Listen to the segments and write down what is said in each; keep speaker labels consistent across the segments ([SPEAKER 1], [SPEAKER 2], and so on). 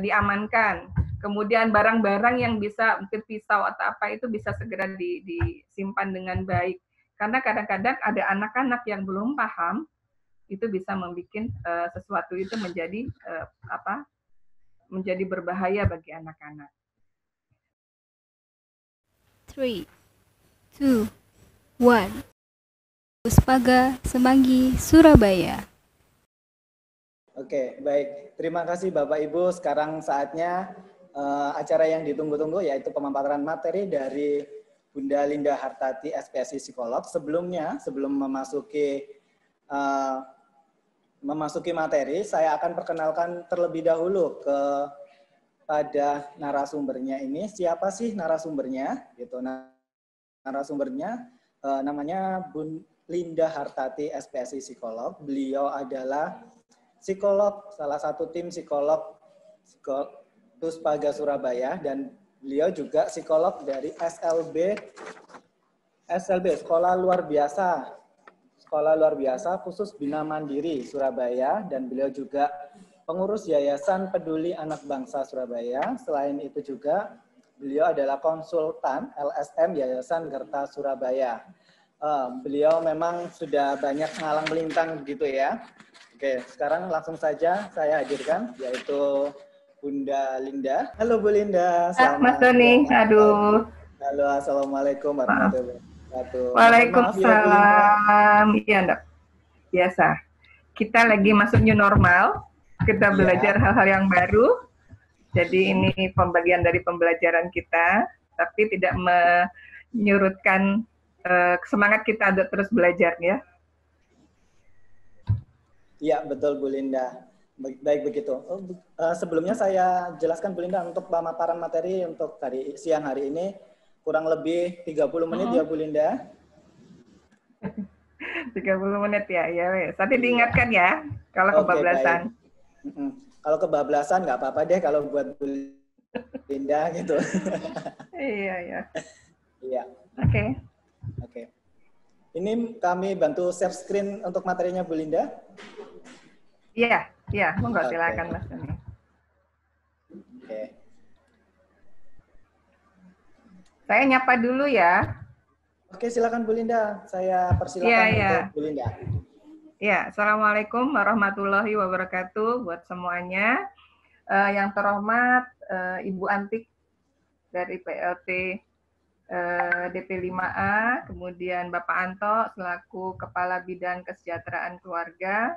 [SPEAKER 1] diamankan. Kemudian barang-barang yang bisa mungkin pisau atau apa itu bisa segera disimpan dengan baik. Karena kadang-kadang ada anak-anak yang belum paham, itu bisa membuat sesuatu itu menjadi menjadi berbahaya bagi anak-anak.
[SPEAKER 2] 3, 2, 1. Puspaga Semanggi, Surabaya.
[SPEAKER 3] Oke, baik. Terima kasih Bapak Ibu. Sekarang saatnya acara yang ditunggu-tunggu, yaitu pemaparan materi dari Bunda Linda Hartati, SPSI Psikolog. Sebelumnya, sebelum memasuki materi, saya akan perkenalkan terlebih dahulu pada narasumbernya ini. Siapa sih narasumbernya? Gitu. Narasumbernya namanya Bun Linda Hartati, SPSI Psikolog. Beliau adalah psikolog, salah satu tim psikolog Puspaga Surabaya, dan beliau juga psikolog dari SLB Sekolah Luar Biasa khusus Bina Mandiri Surabaya, dan beliau juga pengurus Yayasan Peduli Anak Bangsa Surabaya. Selain itu juga beliau adalah konsultan LSM Yayasan Gerta Surabaya. Beliau memang sudah banyak ngalang melintang gitu ya. Oke, sekarang langsung saja saya hadirkan, yaitu Bunda Linda. Halo Bu Linda.
[SPEAKER 1] Selamat Mas Doni, aduh.
[SPEAKER 3] Halo, Assalamualaikum warahmatullahi wabarakatuh.
[SPEAKER 1] Waalaikumsalam. Iya, Dok. Biasa. Kita lagi masuk new normal. Kita belajar hal-hal yang baru. Jadi ini pembagian dari pembelajaran kita, tapi tidak menyurutkan semangat kita untuk terus belajar ya.
[SPEAKER 3] Iya, betul Bu Linda. Baik begitu. Sebelumnya saya jelaskan Bu Linda, untuk pemaparan materi untuk siang hari ini kurang lebih 30 menit ya Bu Linda.
[SPEAKER 1] 30 menit ya, ya. Nanti diingatkan ya kalau kebablasan.
[SPEAKER 3] Kalau kebablasan nggak apa-apa deh kalau buat Bu Linda gitu.
[SPEAKER 1] Iya, ya.
[SPEAKER 3] Iya.
[SPEAKER 1] Oke.
[SPEAKER 3] Ini kami bantu share screen untuk materinya Bu Linda.
[SPEAKER 1] Iya, monggo silakan Mas Doni.
[SPEAKER 3] Oke.
[SPEAKER 1] Saya nyapa dulu ya.
[SPEAKER 3] Oke, silakan Bu Linda. Saya persilakan untuk Bu Linda.
[SPEAKER 1] Ya, Assalamualaikum warahmatullahi wabarakatuh buat semuanya. Yang terhormat Ibu Antik dari PLT DP5A, kemudian Bapak Anto selaku Kepala Bidang Kesejahteraan Keluarga,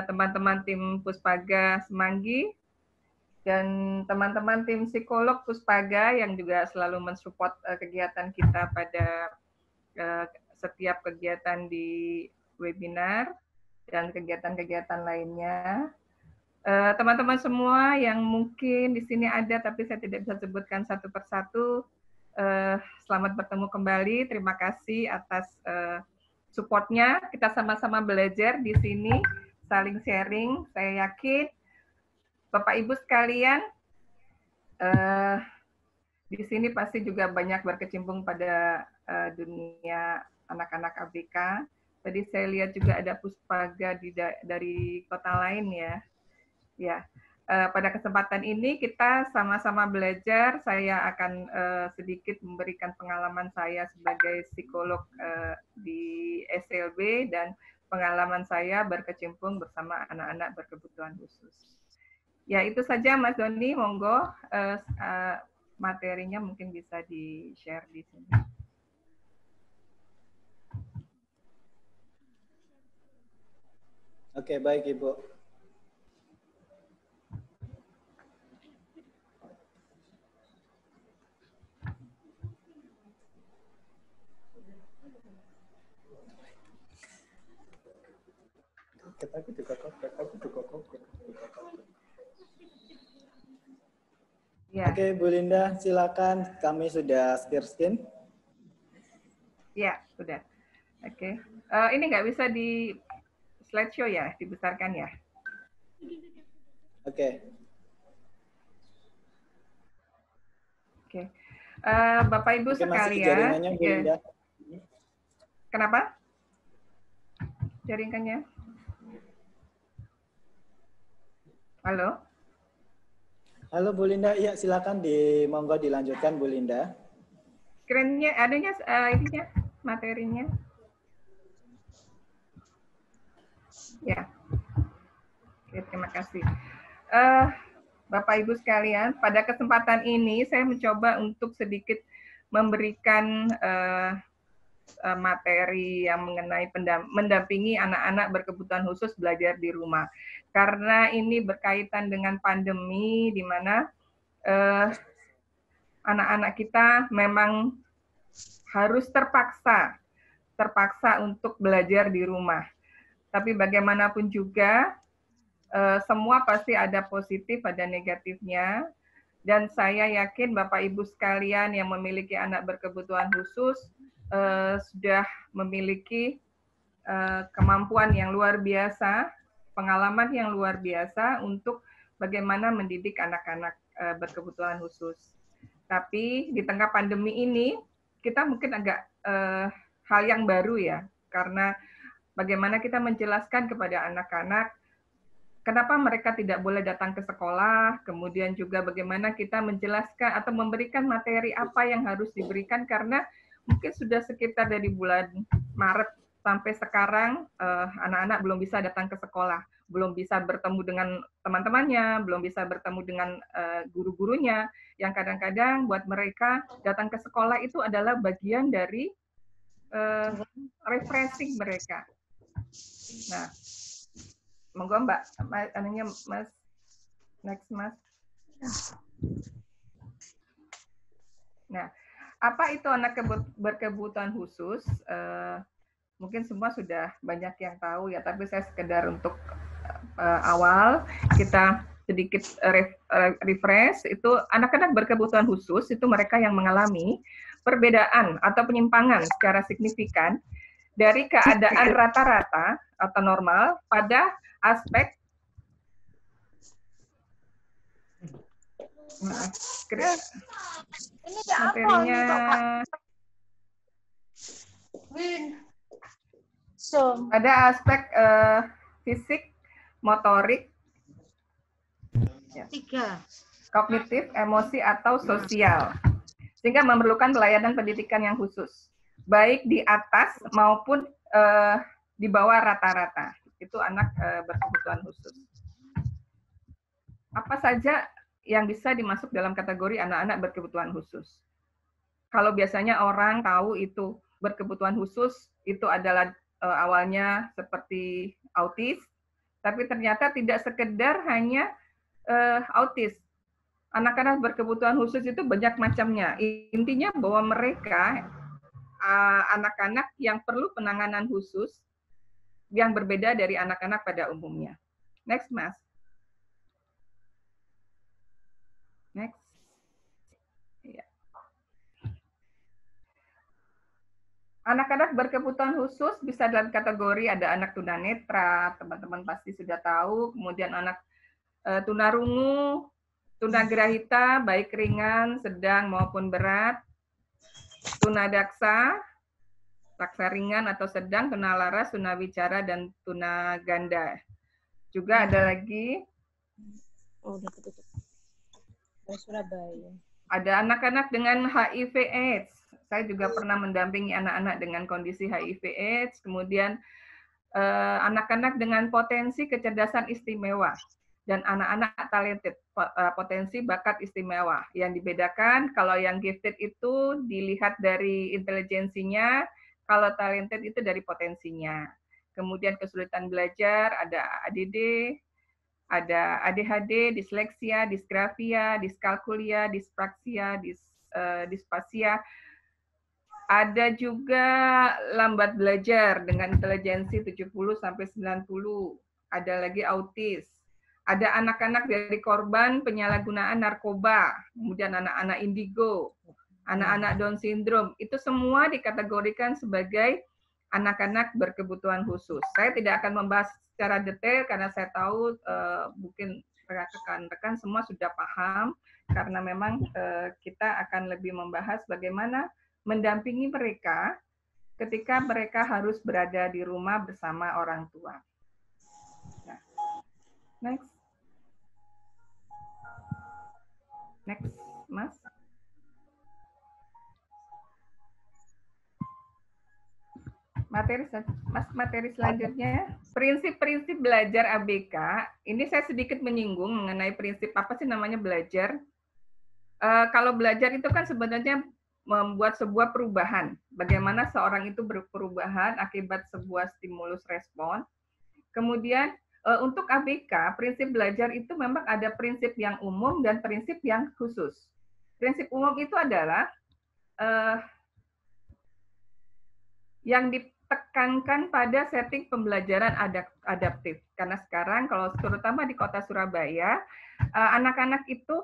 [SPEAKER 1] teman-teman tim Puspaga Semanggi, dan teman-teman tim psikolog Puspaga yang juga selalu mensupport kegiatan kita pada setiap kegiatan di webinar dan kegiatan-kegiatan lainnya. Teman-teman semua yang mungkin di sini ada tapi saya tidak bisa sebutkan satu persatu, selamat bertemu kembali. Terima kasih atas supportnya. Kita sama-sama belajar di sini, saling sharing. Saya yakin Bapak Ibu sekalian di sini pasti juga banyak berkecimpung pada dunia anak-anak ABK. Tadi saya lihat juga ada Puspaga dari kota lain ya. Pada kesempatan ini kita sama-sama belajar. Saya akan sedikit memberikan pengalaman saya sebagai psikolog di SLB dan pengalaman saya berkecimpung bersama anak-anak berkebutuhan khusus. Ya, itu saja Mas Doni, monggo materinya mungkin bisa di-share di sini.
[SPEAKER 3] Oke, baik Ibu. Oke, Bu Linda, silakan. Kami sudah share screen.
[SPEAKER 1] Ya, sudah. Oke. Ini nggak bisa di slideshow ya, dibesarkan ya?
[SPEAKER 3] Oke.
[SPEAKER 1] Bapak Ibu sekalian.
[SPEAKER 3] Jaringannya Bu Linda.
[SPEAKER 1] Kenapa? Jaringannya? Halo?
[SPEAKER 3] Halo Bu Linda, iya silakan monggo dilanjutkan Bu Linda.
[SPEAKER 1] Screen-nya adanya ininya, materinya. Ya, oke, terima kasih. Bapak Ibu sekalian, pada kesempatan ini saya mencoba untuk sedikit memberikan materi yang mengenai mendampingi anak-anak berkebutuhan khusus belajar di rumah. Karena ini berkaitan dengan pandemi, di mana anak-anak kita memang harus terpaksa untuk belajar di rumah. Tapi bagaimanapun juga, semua pasti ada positif, ada negatifnya. Dan saya yakin Bapak Ibu sekalian yang memiliki anak berkebutuhan khusus sudah memiliki kemampuan yang luar biasa, pengalaman yang luar biasa untuk bagaimana mendidik anak-anak berkebutuhan khusus. Tapi di tengah pandemi ini, kita mungkin agak hal yang baru ya, karena bagaimana kita menjelaskan kepada anak-anak kenapa mereka tidak boleh datang ke sekolah, kemudian juga bagaimana kita menjelaskan atau memberikan materi apa yang harus diberikan, karena mungkin sudah sekitar dari bulan Maret sampai sekarang anak-anak belum bisa datang ke sekolah, belum bisa bertemu dengan teman-temannya, belum bisa bertemu dengan guru-gurunya, yang kadang-kadang buat mereka datang ke sekolah itu adalah bagian dari refreshing mereka. Nah, monggo Mbak, anunya Mas, next Mas. Nah, apa itu anak berkebutuhan khusus? Mungkin semua sudah banyak yang tahu ya, tapi saya sekedar untuk awal kita sedikit refresh. Itu anak-anak berkebutuhan khusus itu mereka yang mengalami perbedaan atau penyimpangan secara signifikan dari keadaan rata-rata atau normal pada aspek materinya pada aspek fisik, motorik, kognitif, emosi, atau sosial, sehingga memerlukan pelayanan pendidikan yang khusus, baik di atas maupun di bawah rata-rata. Itu anak berkebutuhan khusus. Apa saja yang bisa dimasuk dalam kategori anak-anak berkebutuhan khusus? Kalau biasanya orang tahu itu berkebutuhan khusus, itu adalah awalnya seperti autis, tapi ternyata tidak sekedar hanya autis. Anak-anak berkebutuhan khusus itu banyak macamnya. Intinya bahwa mereka anak-anak yang perlu penanganan khusus yang berbeda dari anak-anak pada umumnya. Next, Mas. Next. Ya. Anak-anak berkebutuhan khusus bisa dalam kategori ada anak tunanetra, teman-teman pasti sudah tahu, kemudian anak tunarungu, tunagrahita, baik ringan, sedang maupun berat, tunadaksa, daksa ringan atau sedang, tunalaras, tunawicara, dan tunaganda. Juga ada lagi ada anak-anak dengan HIV/AIDS. Saya juga pernah mendampingi anak-anak dengan kondisi HIV/AIDS. Kemudian anak-anak dengan potensi kecerdasan istimewa dan anak-anak talented, potensi bakat istimewa. Yang dibedakan kalau yang gifted itu dilihat dari intelijensinya, kalau talented itu dari potensinya. Kemudian kesulitan belajar, ada ADD, ada ADHD, disleksia, disgrafia, diskalkulia, dispraksia, dispasia. Ada juga lambat belajar dengan intelijensi 70 sampai 90. Ada lagi autis. Ada anak-anak dari korban penyalahgunaan narkoba, kemudian anak-anak indigo, anak-anak Down syndrome. Itu semua dikategorikan sebagai anak-anak berkebutuhan khusus. Saya tidak akan membahas secara detail karena saya tahu mungkin rekan-rekan semua sudah paham, karena memang kita akan lebih membahas bagaimana mendampingi mereka ketika mereka harus berada di rumah bersama orang tua. Nah, next. Next, Mas. Materi selanjutnya, prinsip-prinsip belajar ABK. Ini saya sedikit menyinggung mengenai prinsip apa sih namanya belajar. Kalau belajar itu kan sebenarnya membuat sebuah perubahan. Bagaimana seorang itu berperubahan akibat sebuah stimulus respon. Kemudian untuk ABK, prinsip belajar itu memang ada prinsip yang umum dan prinsip yang khusus. Prinsip umum itu adalah yang ditekankan pada setting pembelajaran adaptif. Karena sekarang kalau terutama di kota Surabaya, anak-anak itu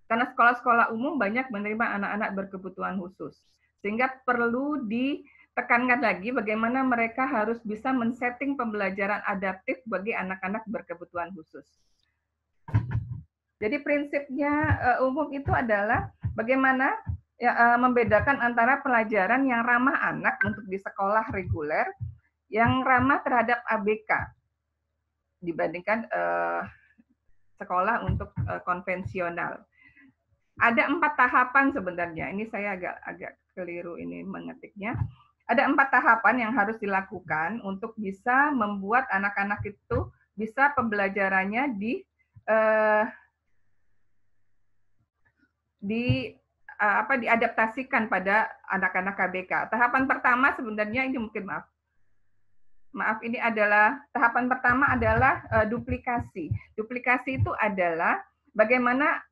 [SPEAKER 1] karena sekolah-sekolah umum banyak menerima anak-anak berkebutuhan khusus. Sehingga perlu ditekankan lagi bagaimana mereka harus bisa men-setting pembelajaran adaptif bagi anak-anak berkebutuhan khusus. Jadi prinsipnya umum itu adalah bagaimana membedakan antara pelajaran yang ramah anak untuk di sekolah reguler, yang ramah terhadap ABK dibandingkan sekolah untuk konvensional. Ada 4 tahapan sebenarnya. Ini saya agak keliru ini mengetiknya. Ada 4 tahapan yang harus dilakukan untuk bisa membuat anak-anak itu bisa pembelajarannya diadaptasikan pada anak-anak KBK. Tahapan pertama sebenarnya ini mungkin ini adalah tahapan pertama adalah duplikasi. Duplikasi itu adalah bagaimana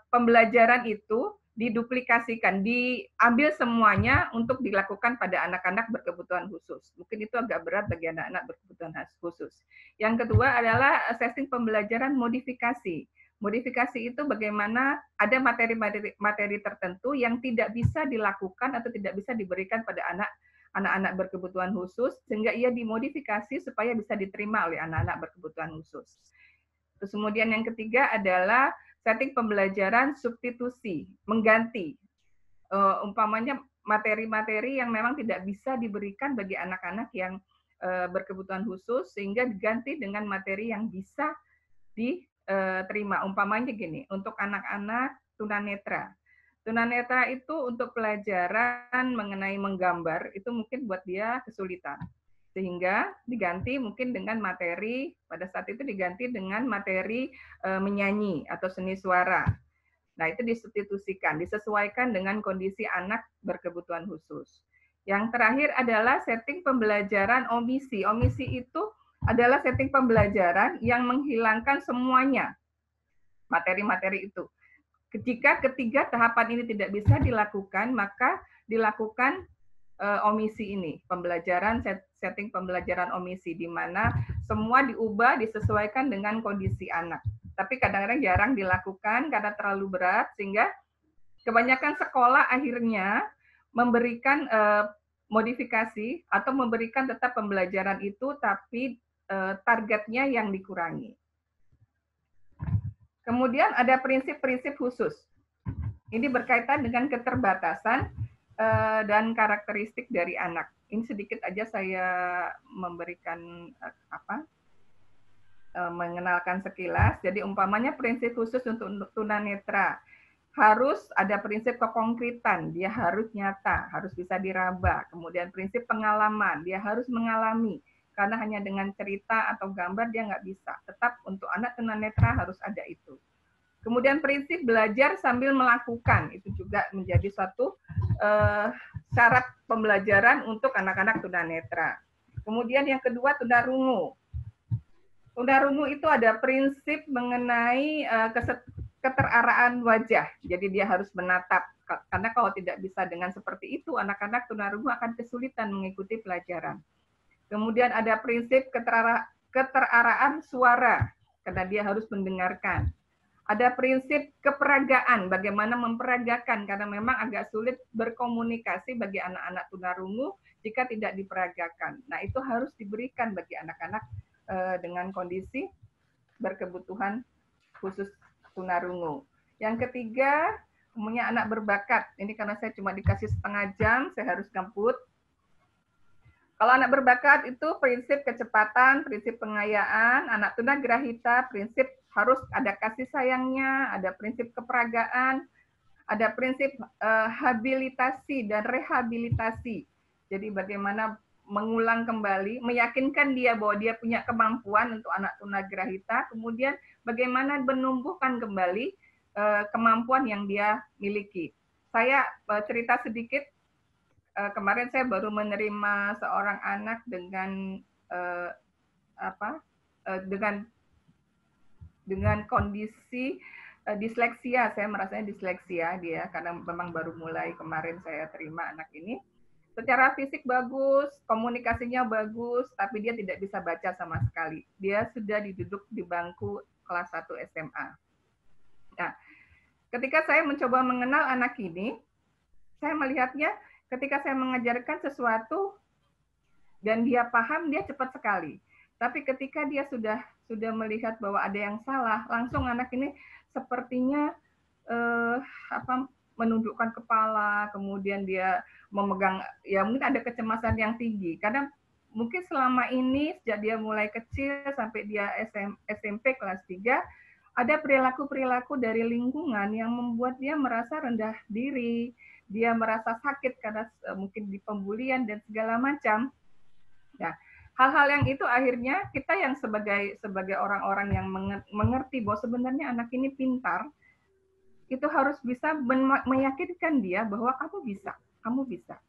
[SPEAKER 1] pembelajaran itu diduplikasikan, diambil semuanya untuk dilakukan pada anak-anak berkebutuhan khusus. Mungkin itu agak berat bagi anak-anak berkebutuhan khusus. Yang kedua adalah setting pembelajaran modifikasi. Modifikasi itu bagaimana ada materi tertentu yang tidak bisa dilakukan atau tidak bisa diberikan pada anak-anak berkebutuhan khusus, sehingga ia dimodifikasi supaya bisa diterima oleh anak-anak berkebutuhan khusus. Terus kemudian yang ketiga adalah setting pembelajaran substitusi, mengganti. Umpamanya materi-materi yang memang tidak bisa diberikan bagi anak-anak yang berkebutuhan khusus, sehingga diganti dengan materi yang bisa diterima. Umpamanya gini, untuk anak-anak tunanetra. Tunanetra itu untuk pelajaran mengenai menggambar, itu mungkin buat dia kesulitan. Sehingga diganti mungkin dengan materi, pada saat itu diganti dengan materi menyanyi atau seni suara. Nah, itu disubstitusikan, disesuaikan dengan kondisi anak berkebutuhan khusus. Yang terakhir adalah setting pembelajaran omisi. Omisi itu adalah setting pembelajaran yang menghilangkan semuanya materi-materi itu. Jika ketiga tahapan ini tidak bisa dilakukan, maka dilakukan omisi ini, pembelajaran setting pembelajaran omisi, di mana semua diubah disesuaikan dengan kondisi anak. Tapi kadang-kadang jarang dilakukan karena terlalu berat, sehingga kebanyakan sekolah akhirnya memberikan modifikasi atau memberikan tetap pembelajaran itu, tapi targetnya yang dikurangi. Kemudian ada prinsip-prinsip khusus. Ini berkaitan dengan keterbatasan dan karakteristik dari anak. Ini sedikit aja saya memberikan mengenalkan sekilas. Jadi umpamanya prinsip khusus untuk tunanetra harus ada prinsip kekonkretan, dia harus nyata, harus bisa diraba. Kemudian prinsip pengalaman, dia harus mengalami, karena hanya dengan cerita atau gambar dia nggak bisa. Tetap untuk anak tunanetra harus ada itu. Kemudian prinsip belajar sambil melakukan, itu juga menjadi suatu syarat pembelajaran untuk anak-anak tunanetra. Kemudian yang kedua, tunarungu. Tunarungu itu ada prinsip mengenai keteraraan wajah. Jadi dia harus menatap, karena kalau tidak bisa dengan seperti itu, anak-anak tunarungu akan kesulitan mengikuti pelajaran. Kemudian ada prinsip keteraraan suara, karena dia harus mendengarkan. Ada prinsip keperagaan, bagaimana memperagakan, karena memang agak sulit berkomunikasi bagi anak-anak tunarungu jika tidak diperagakan. Nah, itu harus diberikan bagi anak-anak dengan kondisi berkebutuhan khusus tunarungu. Yang ketiga, umumnya anak berbakat. Ini karena saya cuma dikasih setengah jam, saya harus gambut. Kalau anak berbakat itu prinsip kecepatan, prinsip pengayaan, anak tunagrahita, prinsip harus ada kasih sayangnya, ada prinsip keperagaan, ada prinsip habilitasi dan rehabilitasi. Jadi bagaimana mengulang kembali, meyakinkan dia bahwa dia punya kemampuan untuk anak tunagrahita, kemudian bagaimana menumbuhkan kembali kemampuan yang dia miliki. Saya cerita sedikit, kemarin saya baru menerima seorang anak dengan dengan kondisi disleksia. Saya merasanya disleksia dia karena memang baru mulai kemarin saya terima anak ini. Secara fisik bagus, komunikasinya bagus, tapi dia tidak bisa baca sama sekali. Dia sudah duduk di bangku kelas 1 SMA. Nah, ketika saya mencoba mengenal anak ini, saya melihatnya ketika saya mengajarkan sesuatu dan dia paham, dia cepat sekali. Tapi ketika dia sudah melihat bahwa ada yang salah, langsung anak ini sepertinya menundukkan kepala, kemudian dia memegang, ya mungkin ada kecemasan yang tinggi. Karena mungkin selama ini sejak dia mulai kecil sampai dia SMP kelas 3, ada perilaku-perilaku dari lingkungan yang membuat dia merasa rendah diri, dia merasa sakit karena mungkin di pembulian dan segala macam. Nah, hal-hal yang itu akhirnya kita yang sebagai orang-orang yang mengerti bahwa sebenarnya anak ini pintar, itu harus bisa meyakinkan dia bahwa kamu bisa.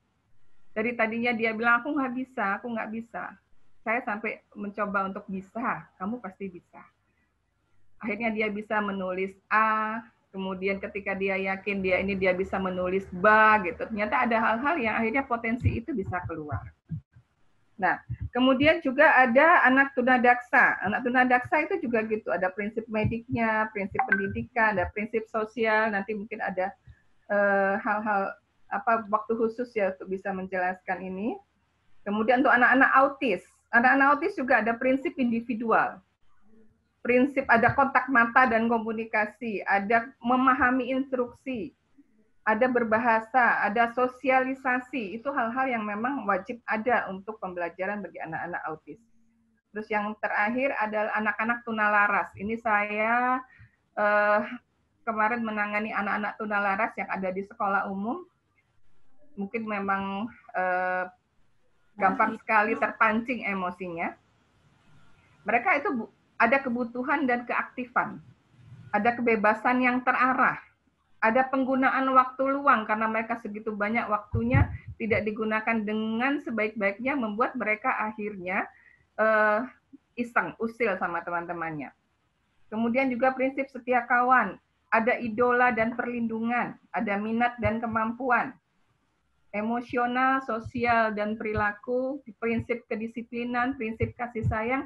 [SPEAKER 1] Dari tadinya dia bilang aku nggak bisa. Saya sampai mencoba untuk bisa, kamu pasti bisa. Akhirnya dia bisa menulis A, kemudian ketika dia yakin dia bisa menulis ba gitu. Ternyata ada hal-hal yang akhirnya potensi itu bisa keluar. Nah, kemudian juga ada anak tunadaksa. Anak tunadaksa itu juga gitu, ada prinsip mediknya, prinsip pendidikan, ada prinsip sosial, nanti mungkin ada hal-hal waktu khusus ya untuk bisa menjelaskan ini. Kemudian untuk anak-anak autis juga ada prinsip individual. Prinsip ada kontak mata dan komunikasi, ada memahami instruksi, ada berbahasa, ada sosialisasi, itu hal-hal yang memang wajib ada untuk pembelajaran bagi anak-anak autis. Terus yang terakhir adalah anak-anak tunalaras. Ini saya kemarin menangani anak-anak tunalaras yang ada di sekolah umum. Mungkin memang gampang sekali terpancing emosinya. Mereka itu ada kebutuhan dan keaktifan. Ada kebebasan yang terarah. Ada penggunaan waktu luang karena mereka segitu banyak waktunya tidak digunakan dengan sebaik-baiknya, membuat mereka akhirnya iseng, usil sama teman-temannya. Kemudian juga prinsip setia kawan, ada idola dan perlindungan, ada minat dan kemampuan, emosional, sosial, dan perilaku, prinsip kedisiplinan, prinsip kasih sayang.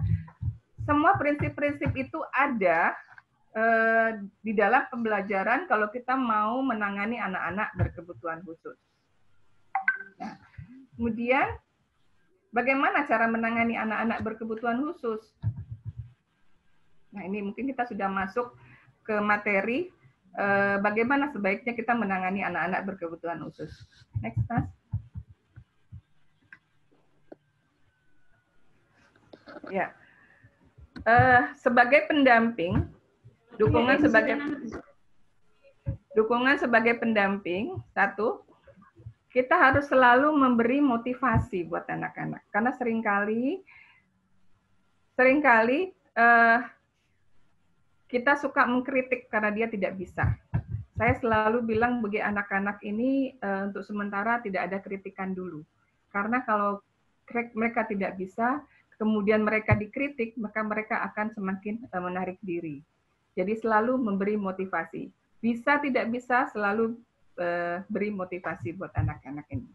[SPEAKER 1] Semua prinsip-prinsip itu ada di dalam pembelajaran kalau kita mau menangani anak-anak berkebutuhan khusus. Nah, kemudian bagaimana cara menangani anak-anak berkebutuhan khusus? Nah, ini mungkin kita sudah masuk ke materi bagaimana sebaiknya kita menangani anak-anak berkebutuhan khusus. Next, Mas. Ya. Sebagai pendamping, dukungan sebagai pendamping, satu, kita harus selalu memberi motivasi buat anak-anak. Karena seringkali kita suka mengkritik karena dia tidak bisa. Saya selalu bilang bagi anak-anak ini untuk sementara tidak ada kritikan dulu. Karena kalau mereka tidak bisa, kemudian mereka dikritik, maka mereka akan semakin menarik diri. Jadi selalu memberi motivasi. Bisa tidak bisa selalu beri motivasi buat anak-anak ini.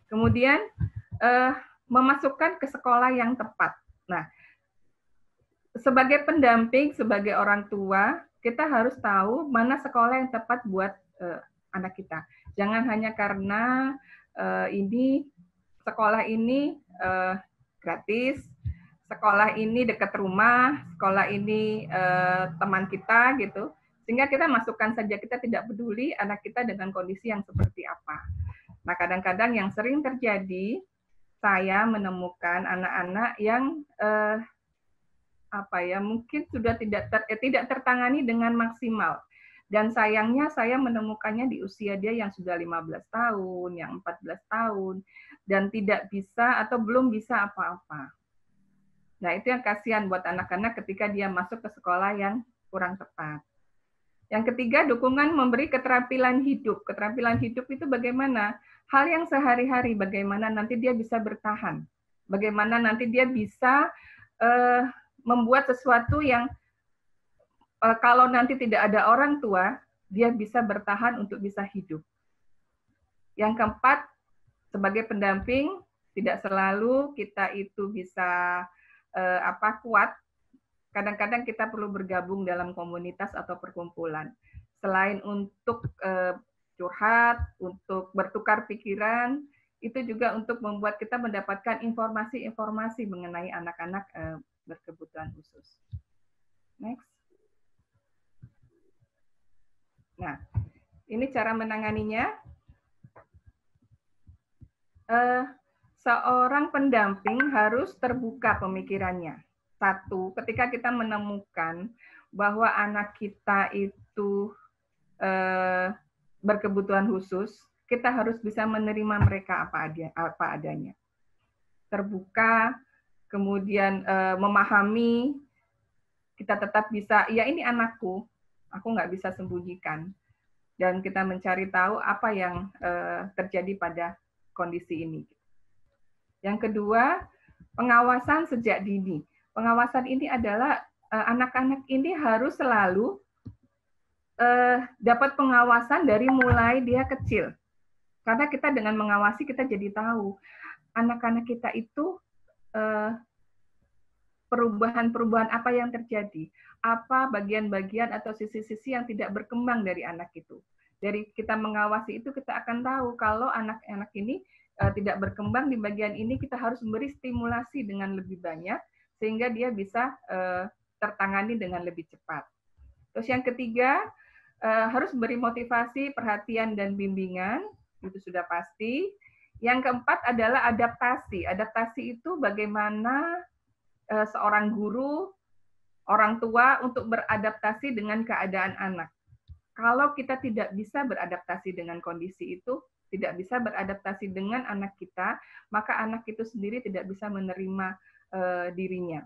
[SPEAKER 1] Kemudian memasukkan ke sekolah yang tepat. Nah, sebagai pendamping, sebagai orang tua, kita harus tahu mana sekolah yang tepat buat anak kita. Jangan hanya karena sekolah ini gratis, sekolah ini dekat rumah, sekolah ini teman kita gitu, sehingga kita masukkan saja, kita tidak peduli anak kita dengan kondisi yang seperti apa. Nah, kadang-kadang yang sering terjadi, saya menemukan anak-anak yang mungkin sudah tidak tertangani dengan maksimal. Dan sayangnya saya menemukannya di usia dia yang sudah 15 tahun, yang 14 tahun, dan tidak bisa atau belum bisa apa-apa. Nah, itu yang kasihan buat anak-anak ketika dia masuk ke sekolah yang kurang tepat. Yang ketiga, dukungan memberi keterampilan hidup. Keterampilan hidup itu bagaimana? Hal yang sehari-hari, bagaimana nanti dia bisa bertahan. Bagaimana nanti dia bisa membuat sesuatu yang kalau nanti tidak ada orang tua, dia bisa bertahan untuk bisa hidup. Yang keempat, sebagai pendamping, tidak selalu kita itu bisa kuat. Kadang-kadang kita perlu bergabung dalam komunitas atau perkumpulan. Selain untuk curhat, untuk bertukar pikiran, itu juga untuk membuat kita mendapatkan informasi-informasi mengenai anak-anak berkebutuhan khusus. Next. Nah, ini cara menanganinya. Seorang pendamping harus terbuka pemikirannya. Satu, ketika kita menemukan bahwa anak kita itu berkebutuhan khusus, kita harus bisa menerima mereka apa adanya. Terbuka, kemudian memahami, kita tetap bisa, ya ini anakku, aku nggak bisa sembunyikan. Dan kita mencari tahu apa yang terjadi pada kondisi ini. Yang kedua, pengawasan sejak dini. Pengawasan ini adalah anak-anak ini harus selalu dapat pengawasan dari mulai dia kecil. Karena kita dengan mengawasi, kita jadi tahu anak-anak kita itu perubahan-perubahan apa yang terjadi, apa bagian-bagian atau sisi-sisi yang tidak berkembang dari anak itu. Dari kita mengawasi itu kita akan tahu kalau anak-anak ini tidak berkembang di bagian ini, kita harus memberi stimulasi dengan lebih banyak sehingga dia bisa tertangani dengan lebih cepat. Terus yang ketiga, harus beri motivasi, perhatian, dan bimbingan, itu sudah pasti. Yang keempat adalah adaptasi. Adaptasi itu bagaimana seorang guru, orang tua untuk beradaptasi dengan keadaan anak. Kalau kita tidak bisa beradaptasi dengan kondisi itu, tidak bisa beradaptasi dengan anak kita, maka anak itu sendiri tidak bisa menerima dirinya.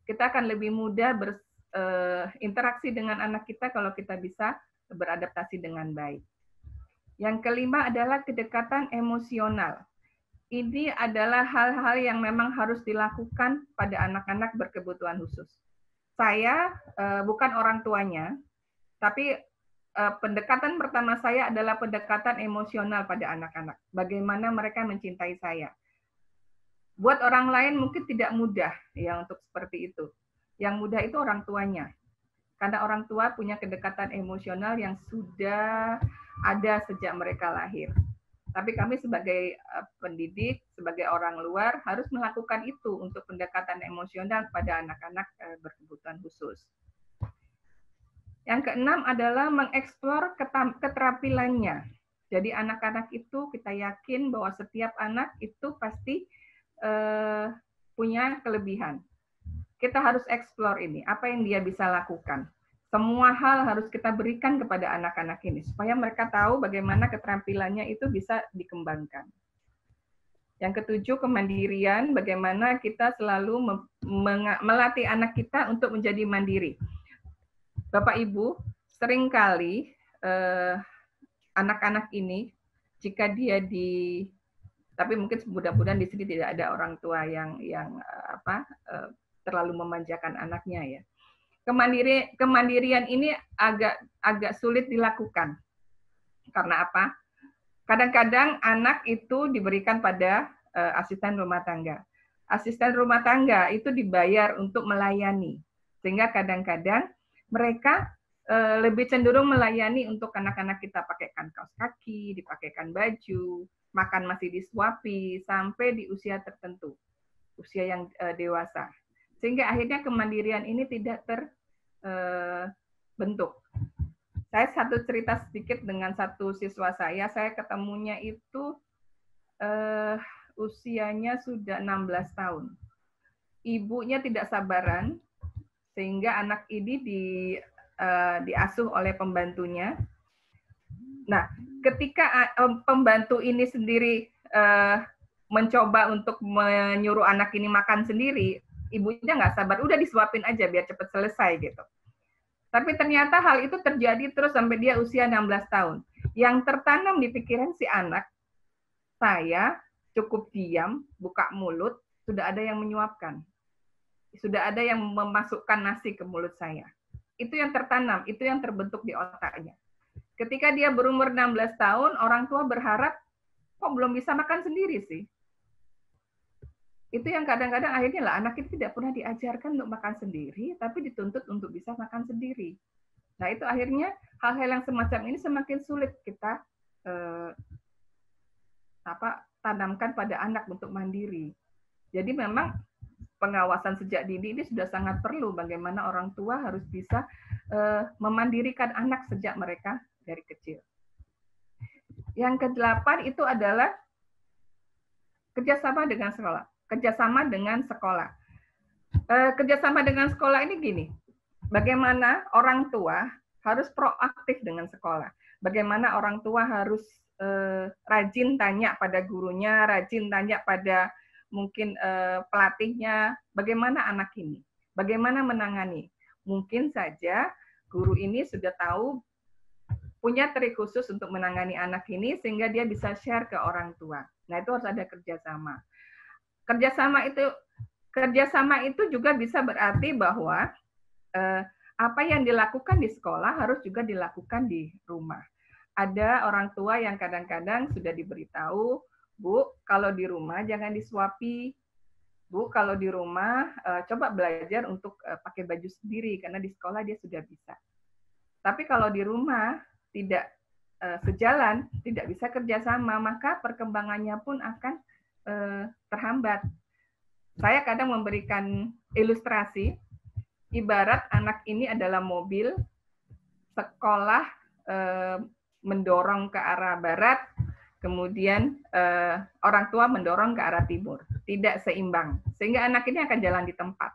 [SPEAKER 1] Kita akan lebih mudah berinteraksi dengan anak kita kalau kita bisa beradaptasi dengan baik. Yang kelima adalah kedekatan emosional. Ini adalah hal-hal yang memang harus dilakukan pada anak-anak berkebutuhan khusus. Saya bukan orang tuanya, tapi pendekatan pertama saya adalah pendekatan emosional pada anak-anak. Bagaimana mereka mencintai saya. Buat orang lain mungkin tidak mudah ya untuk seperti itu. Yang mudah itu orang tuanya. Karena orang tua punya kedekatan emosional yang sudah ada sejak mereka lahir. Tapi kami sebagai pendidik, sebagai orang luar harus melakukan itu untuk pendekatan emosional pada anak-anak berkebutuhan khusus. Yang keenam adalah mengeksplor keterampilannya. Jadi anak-anak itu kita yakin bahwa setiap anak itu pasti punya kelebihan. Kita harus eksplor ini, apa yang dia bisa lakukan. Semua hal harus kita berikan kepada anak-anak ini, supaya mereka tahu bagaimana keterampilannya itu bisa dikembangkan. Yang ketujuh, kemandirian, bagaimana kita selalu melatih anak kita untuk menjadi mandiri. Bapak Ibu, seringkali anak-anak ini, jika dia tapi mungkin mudah-mudahan di sini tidak ada orang tua yang terlalu memanjakan anaknya ya. Kemandirian ini agak sulit dilakukan. Karena apa? Kadang-kadang anak itu diberikan pada asisten rumah tangga. Asisten rumah tangga itu dibayar untuk melayani. Sehingga kadang-kadang mereka lebih cenderung melayani untuk anak-anak kita, pakaikan kaos kaki, dipakaikan baju, makan masih disuapi, sampai di usia tertentu, usia yang dewasa. Sehingga akhirnya kemandirian ini tidak terbentuk. Saya satu cerita sedikit dengan satu siswa saya ketemunya itu usianya sudah 16 tahun. ibunya tidak sabaran sehingga anak ini diasuh oleh pembantunya. Nah, ketika pembantu ini sendiri mencoba untuk menyuruh anak ini makan sendiri, ibunya nggak sabar, udah disuapin aja biar cepat selesai gitu. Tapi ternyata hal itu terjadi terus sampai dia usia 16 tahun. Yang tertanam di pikiran si anak, saya cukup diam, buka mulut, sudah ada yang menyuapkan. Sudah ada yang memasukkan nasi ke mulut saya. Itu yang tertanam, itu yang terbentuk di otaknya. Ketika dia berumur 16 tahun, orang tua berharap, kok belum bisa makan sendiri sih? Itu yang kadang-kadang akhirnya lah anak itu tidak pernah diajarkan untuk makan sendiri, tapi dituntut untuk bisa makan sendiri. Nah itu akhirnya hal-hal yang semacam ini semakin sulit kita tanamkan pada anak untuk mandiri. Jadi memang pengawasan sejak dini ini sudah sangat perlu. Bagaimana orang tua harus bisa memandirikan anak sejak mereka dari kecil. Yang ke-8 itu adalah kerjasama dengan sekolah. Kerjasama dengan sekolah. Kerjasama dengan sekolah ini gini, bagaimana orang tua harus proaktif dengan sekolah. Bagaimana orang tua harus rajin tanya pada gurunya, rajin tanya pada mungkin pelatihnya, bagaimana anak ini, bagaimana menangani. Mungkin saja guru ini sudah tahu, punya trik khusus untuk menangani anak ini, sehingga dia bisa share ke orang tua. Nah, itu harus ada kerjasama. Kerjasama itu juga bisa berarti bahwa apa yang dilakukan di sekolah harus juga dilakukan di rumah. Ada orang tua yang kadang-kadang sudah diberitahu, Bu, kalau di rumah jangan disuapi. Bu, kalau di rumah coba belajar untuk pakai baju sendiri, karena di sekolah dia sudah bisa. Tapi kalau di rumah tidak sejalan, tidak bisa kerjasama, maka perkembangannya pun akan terhambat. Saya kadang memberikan ilustrasi, ibarat anak ini adalah mobil, sekolah mendorong ke arah barat, kemudian orang tua mendorong ke arah timur, tidak seimbang, sehingga anak ini akan jalan di tempat.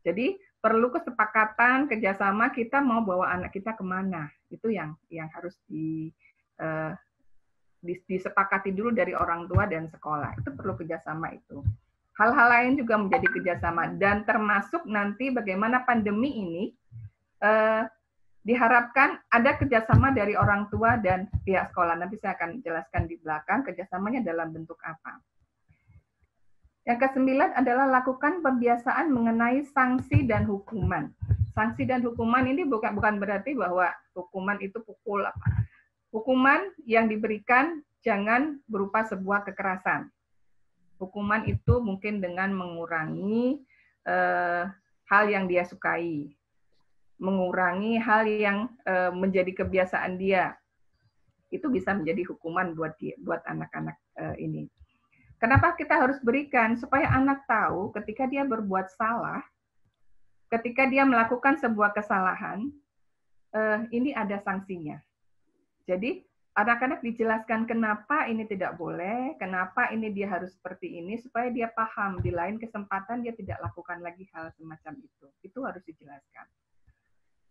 [SPEAKER 1] Jadi perlu kesepakatan, kerjasama, kita mau bawa anak kita kemana, itu yang harus disepakati dulu dari orang tua dan sekolah. Itu perlu kerjasama itu. Hal-hal lain juga menjadi kerjasama, dan termasuk nanti bagaimana pandemi ini diharapkan ada kerjasama dari orang tua dan pihak sekolah. Nanti saya akan jelaskan di belakang kerjasamanya dalam bentuk apa. Yang ke-9 adalah lakukan pembiasaan mengenai sanksi dan hukuman. Sanksi dan hukuman ini bukan berarti bahwa hukuman itu pukul apa. Hukuman yang diberikan jangan berupa sebuah kekerasan. Hukuman itu mungkin dengan mengurangi hal yang dia sukai, mengurangi hal yang menjadi kebiasaan dia. Itu bisa menjadi hukuman buat anak-anak ini. Kenapa kita harus berikan? Supaya anak tahu ketika dia berbuat salah, ketika dia melakukan sebuah kesalahan, ini ada sanksinya. Jadi anak-anak dijelaskan kenapa ini tidak boleh, kenapa ini dia harus seperti ini, supaya dia paham di lain kesempatan dia tidak lakukan lagi hal semacam itu. Itu harus dijelaskan.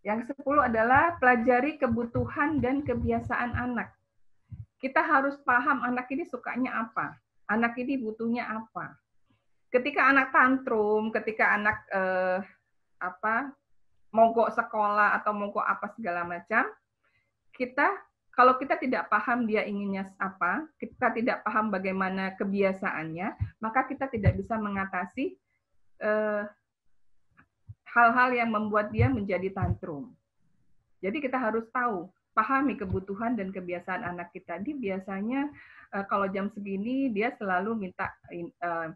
[SPEAKER 1] Yang 10 adalah pelajari kebutuhan dan kebiasaan anak. Kita harus paham anak ini sukanya apa. Anak ini butuhnya apa? Ketika anak tantrum, ketika anak mogok sekolah atau mogok apa segala macam, kalau kita tidak paham dia inginnya apa, kita tidak paham bagaimana kebiasaannya, maka kita tidak bisa mengatasi hal-hal yang membuat dia menjadi tantrum. Jadi kita harus tahu, pahami kebutuhan dan kebiasaan anak kita. Dia biasanya kalau jam segini dia selalu minta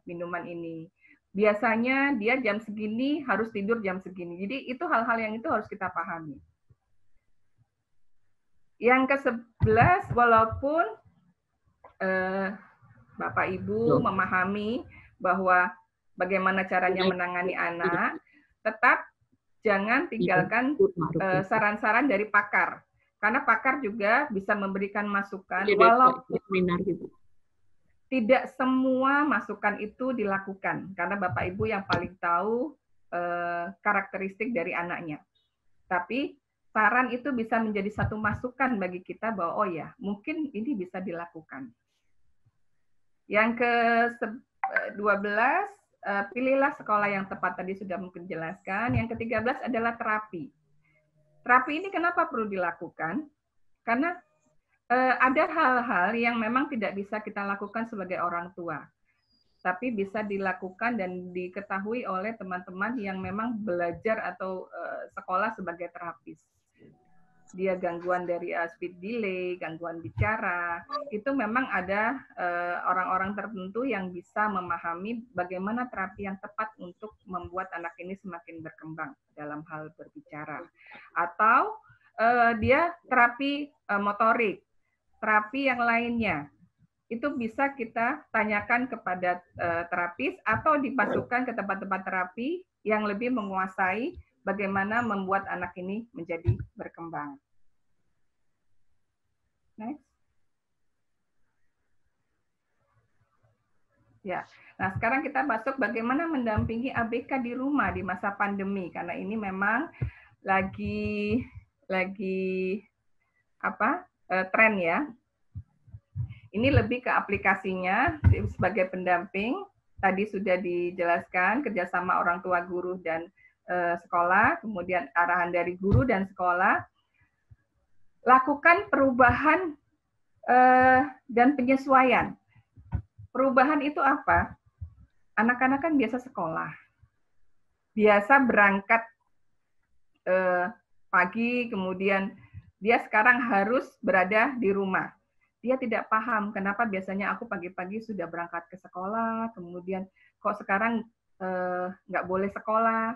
[SPEAKER 1] minuman ini. Biasanya dia jam segini harus tidur jam segini. Jadi itu hal-hal yang itu harus kita pahami. Yang ke-11, walaupun Bapak Ibu memahami bahwa bagaimana caranya menangani anak, tetap jangan tinggalkan saran-saran dari pakar. Karena pakar juga bisa memberikan masukan, tidak semua masukan itu dilakukan karena Bapak Ibu yang paling tahu karakteristik dari anaknya. Tapi saran itu bisa menjadi satu masukan bagi kita bahwa oh ya, mungkin ini bisa dilakukan. Yang ke-12, pilihlah sekolah yang tepat, tadi sudah mungkin jelaskan. Yang ke-13 adalah terapi. Terapi ini kenapa perlu dilakukan? Karena ada hal-hal yang memang tidak bisa kita lakukan sebagai orang tua, tapi bisa dilakukan dan diketahui oleh teman-teman yang memang belajar atau sekolah sebagai terapis. Dia gangguan dari speech delay, gangguan bicara, itu memang ada orang-orang tertentu yang bisa memahami bagaimana terapi yang tepat untuk membuat anak ini semakin berkembang dalam hal berbicara. Atau dia terapi motorik, terapi yang lainnya, itu bisa kita tanyakan kepada terapis atau dipasukkan ke tempat-tempat terapi yang lebih menguasai bagaimana membuat anak ini menjadi berkembang. Next. Ya, nah sekarang kita masuk bagaimana mendampingi ABK di rumah di masa pandemi, karena ini memang lagi tren ya. Ini lebih ke aplikasinya sebagai pendamping. Tadi sudah dijelaskan kerjasama orang tua, guru, dan sekolah, kemudian arahan dari guru dan sekolah. Lakukan perubahan dan penyesuaian. Perubahan itu apa? Anak-anak kan biasa sekolah, biasa berangkat pagi, kemudian dia sekarang harus berada di rumah. Dia tidak paham kenapa biasanya aku pagi-pagi sudah berangkat ke sekolah, kemudian kok sekarang nggak boleh sekolah,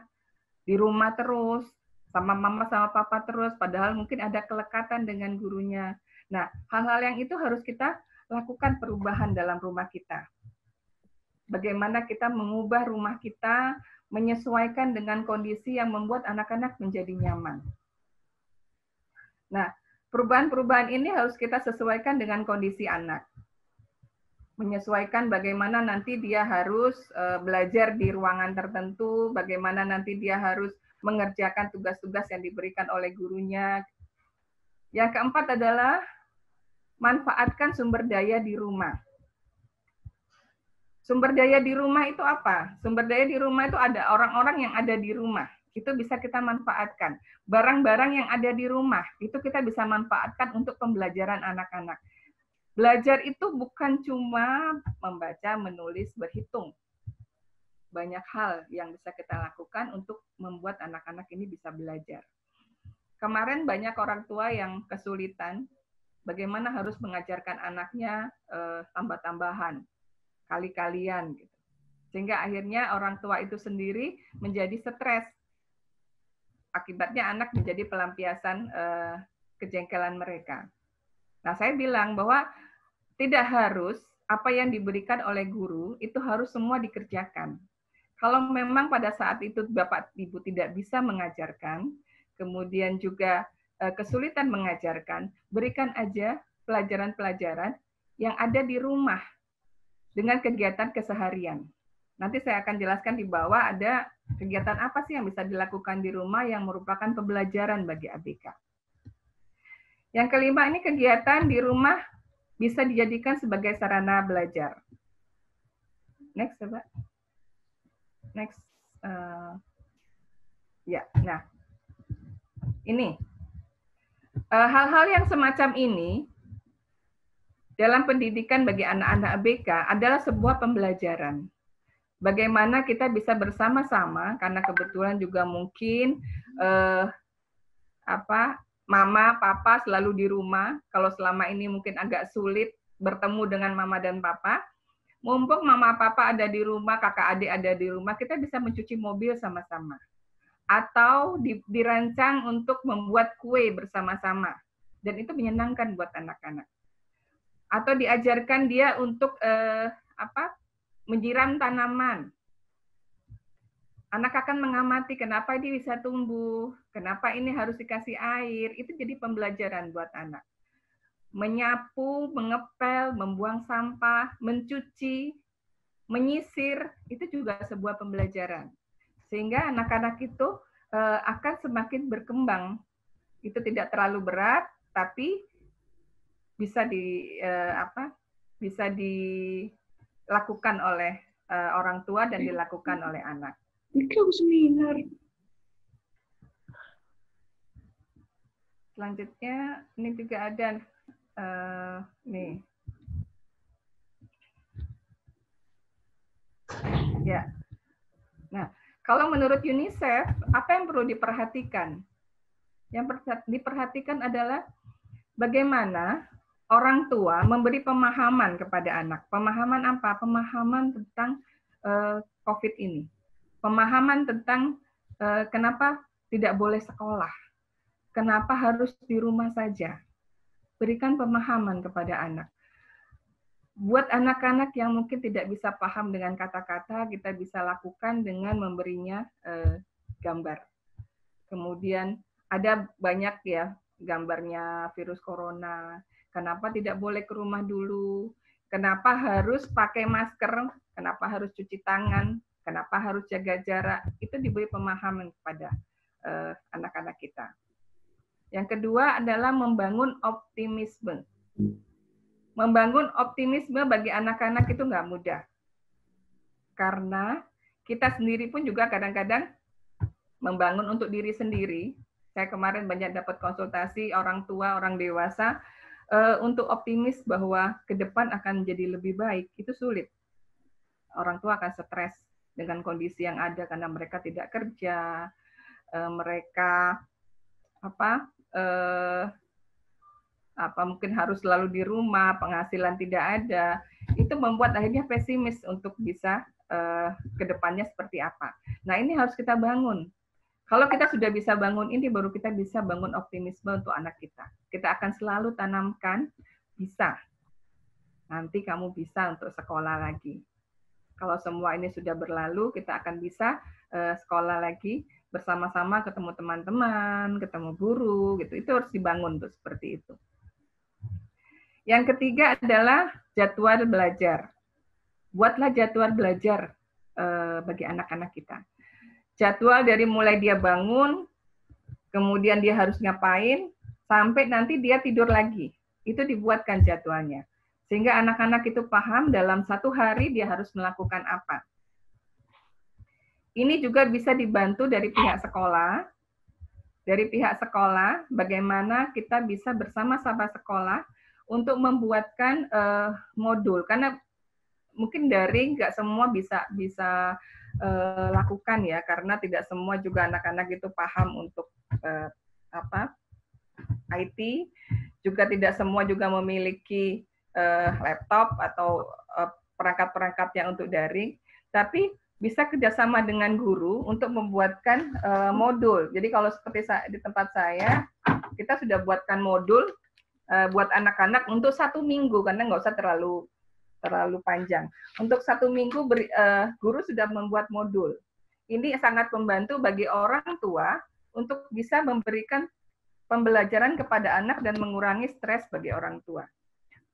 [SPEAKER 1] di rumah terus, sama mama sama papa terus, padahal mungkin ada kelekatan dengan gurunya. Nah, hal-hal yang itu harus kita lakukan perubahan dalam rumah kita. Bagaimana kita mengubah rumah kita, menyesuaikan dengan kondisi yang membuat anak-anak menjadi nyaman. Nah, perubahan-perubahan ini harus kita sesuaikan dengan kondisi anak. Menyesuaikan bagaimana nanti dia harus belajar di ruangan tertentu, bagaimana nanti dia harus mengerjakan tugas-tugas yang diberikan oleh gurunya. Yang keempat adalah manfaatkan sumber daya di rumah. Sumber daya di rumah itu apa? Sumber daya di rumah itu ada orang-orang yang ada di rumah. Itu bisa kita manfaatkan. Barang-barang yang ada di rumah, itu kita bisa manfaatkan untuk pembelajaran anak-anak. Belajar itu bukan cuma membaca, menulis, berhitung. Banyak hal yang bisa kita lakukan untuk membuat anak-anak ini bisa belajar. Kemarin banyak orang tua yang kesulitan bagaimana harus mengajarkan anaknya tambah-tambahan, kali-kalian, gitu. Sehingga akhirnya orang tua itu sendiri menjadi stres. Akibatnya anak menjadi pelampiasan kejengkelan mereka. Nah, saya bilang bahwa tidak harus apa yang diberikan oleh guru itu harus semua dikerjakan. Kalau memang pada saat itu Bapak Ibu tidak bisa mengajarkan, kemudian juga kesulitan mengajarkan, berikan aja pelajaran-pelajaran yang ada di rumah dengan kegiatan keseharian. Nanti saya akan jelaskan di bawah ada kegiatan apa sih yang bisa dilakukan di rumah yang merupakan pembelajaran bagi ABK. Yang kelima, ini kegiatan di rumah bisa dijadikan sebagai sarana belajar. Next, coba. Next. Ya, nah. Ini. Hal-hal yang semacam ini dalam pendidikan bagi anak-anak ABK adalah sebuah pembelajaran. Bagaimana kita bisa bersama-sama, karena kebetulan juga mungkin mama, papa selalu di rumah. Kalau selama ini mungkin agak sulit bertemu dengan mama dan papa, mumpung mama papa ada di rumah, kakak adik ada di rumah, kita bisa mencuci mobil sama-sama. Atau dirancang untuk membuat kue bersama-sama. Dan itu menyenangkan buat anak-anak. Atau diajarkan dia untuk menyiram tanaman. Anak akan mengamati kenapa ini bisa tumbuh, kenapa ini harus dikasih air, itu jadi pembelajaran buat anak. menyapu, mengepel, membuang sampah, mencuci, menyisir, itu juga sebuah pembelajaran. Sehingga anak-anak itu akan semakin berkembang. Itu tidak terlalu berat, tapi bisa bisa dilakukan oleh orang tua dan dilakukan oleh anak. Selanjutnya ini juga ada nih. Ya. Nah, kalau menurut UNICEF, apa yang perlu diperhatikan? Yang diperhatikan adalah bagaimana orang tua memberi pemahaman kepada anak. Pemahaman apa? Pemahaman tentang COVID ini. Pemahaman tentang kenapa tidak boleh sekolah. Kenapa harus di rumah saja. Berikan pemahaman kepada anak. Buat anak-anak yang mungkin tidak bisa paham dengan kata-kata, kita bisa lakukan dengan memberinya gambar. Kemudian ada banyak ya gambarnya virus corona. Kenapa tidak boleh ke rumah dulu? Kenapa harus pakai masker? Kenapa harus cuci tangan? Kenapa harus jaga jarak? Itu diberi pemahaman kepada anak-anak kita. Yang kedua adalah membangun optimisme. Membangun optimisme bagi anak-anak itu nggak mudah. Karena kita sendiri pun juga kadang-kadang membangun untuk diri sendiri. Saya kemarin banyak dapat konsultasi orang tua, orang dewasa, untuk optimis bahwa ke depan akan menjadi lebih baik. Itu sulit. Orang tua akan stres dengan kondisi yang ada karena mereka tidak kerja, mereka mungkin harus selalu di rumah, penghasilan tidak ada, itu membuat akhirnya pesimis untuk bisa ke depannya seperti apa. Nah, ini harus kita bangun. Kalau kita sudah bisa bangun ini, baru kita bisa bangun optimisme untuk anak kita. Kita akan selalu tanamkan, bisa. Nanti kamu bisa untuk sekolah lagi. Kalau semua ini sudah berlalu, kita akan bisa sekolah lagi, bersama-sama ketemu teman-teman, ketemu guru, gitu. Itu harus dibangun tuh seperti itu. Yang ketiga adalah jadwal belajar. Buatlah jadwal belajar bagi anak-anak kita. Jadwal dari mulai dia bangun, kemudian dia harus ngapain, sampai nanti dia tidur lagi. Itu dibuatkan jadwalnya. Sehingga anak-anak itu paham dalam satu hari dia harus melakukan apa. Ini juga bisa dibantu dari pihak sekolah. Dari pihak sekolah, bagaimana kita bisa bersama-sama sekolah untuk membuatkan modul, karena mungkin daring nggak semua bisa lakukan ya, karena tidak semua juga anak-anak itu paham untuk IT, juga tidak semua juga memiliki laptop atau perangkat-perangkat yang untuk daring, tapi bisa kerjasama dengan guru untuk membuatkan modul. Jadi kalau seperti di tempat saya, kita sudah buatkan modul buat anak-anak untuk 1 minggu, karena nggak usah terlalu panjang. Untuk 1 minggu guru sudah membuat modul. Ini sangat membantu bagi orang tua untuk bisa memberikan pembelajaran kepada anak dan mengurangi stres bagi orang tua.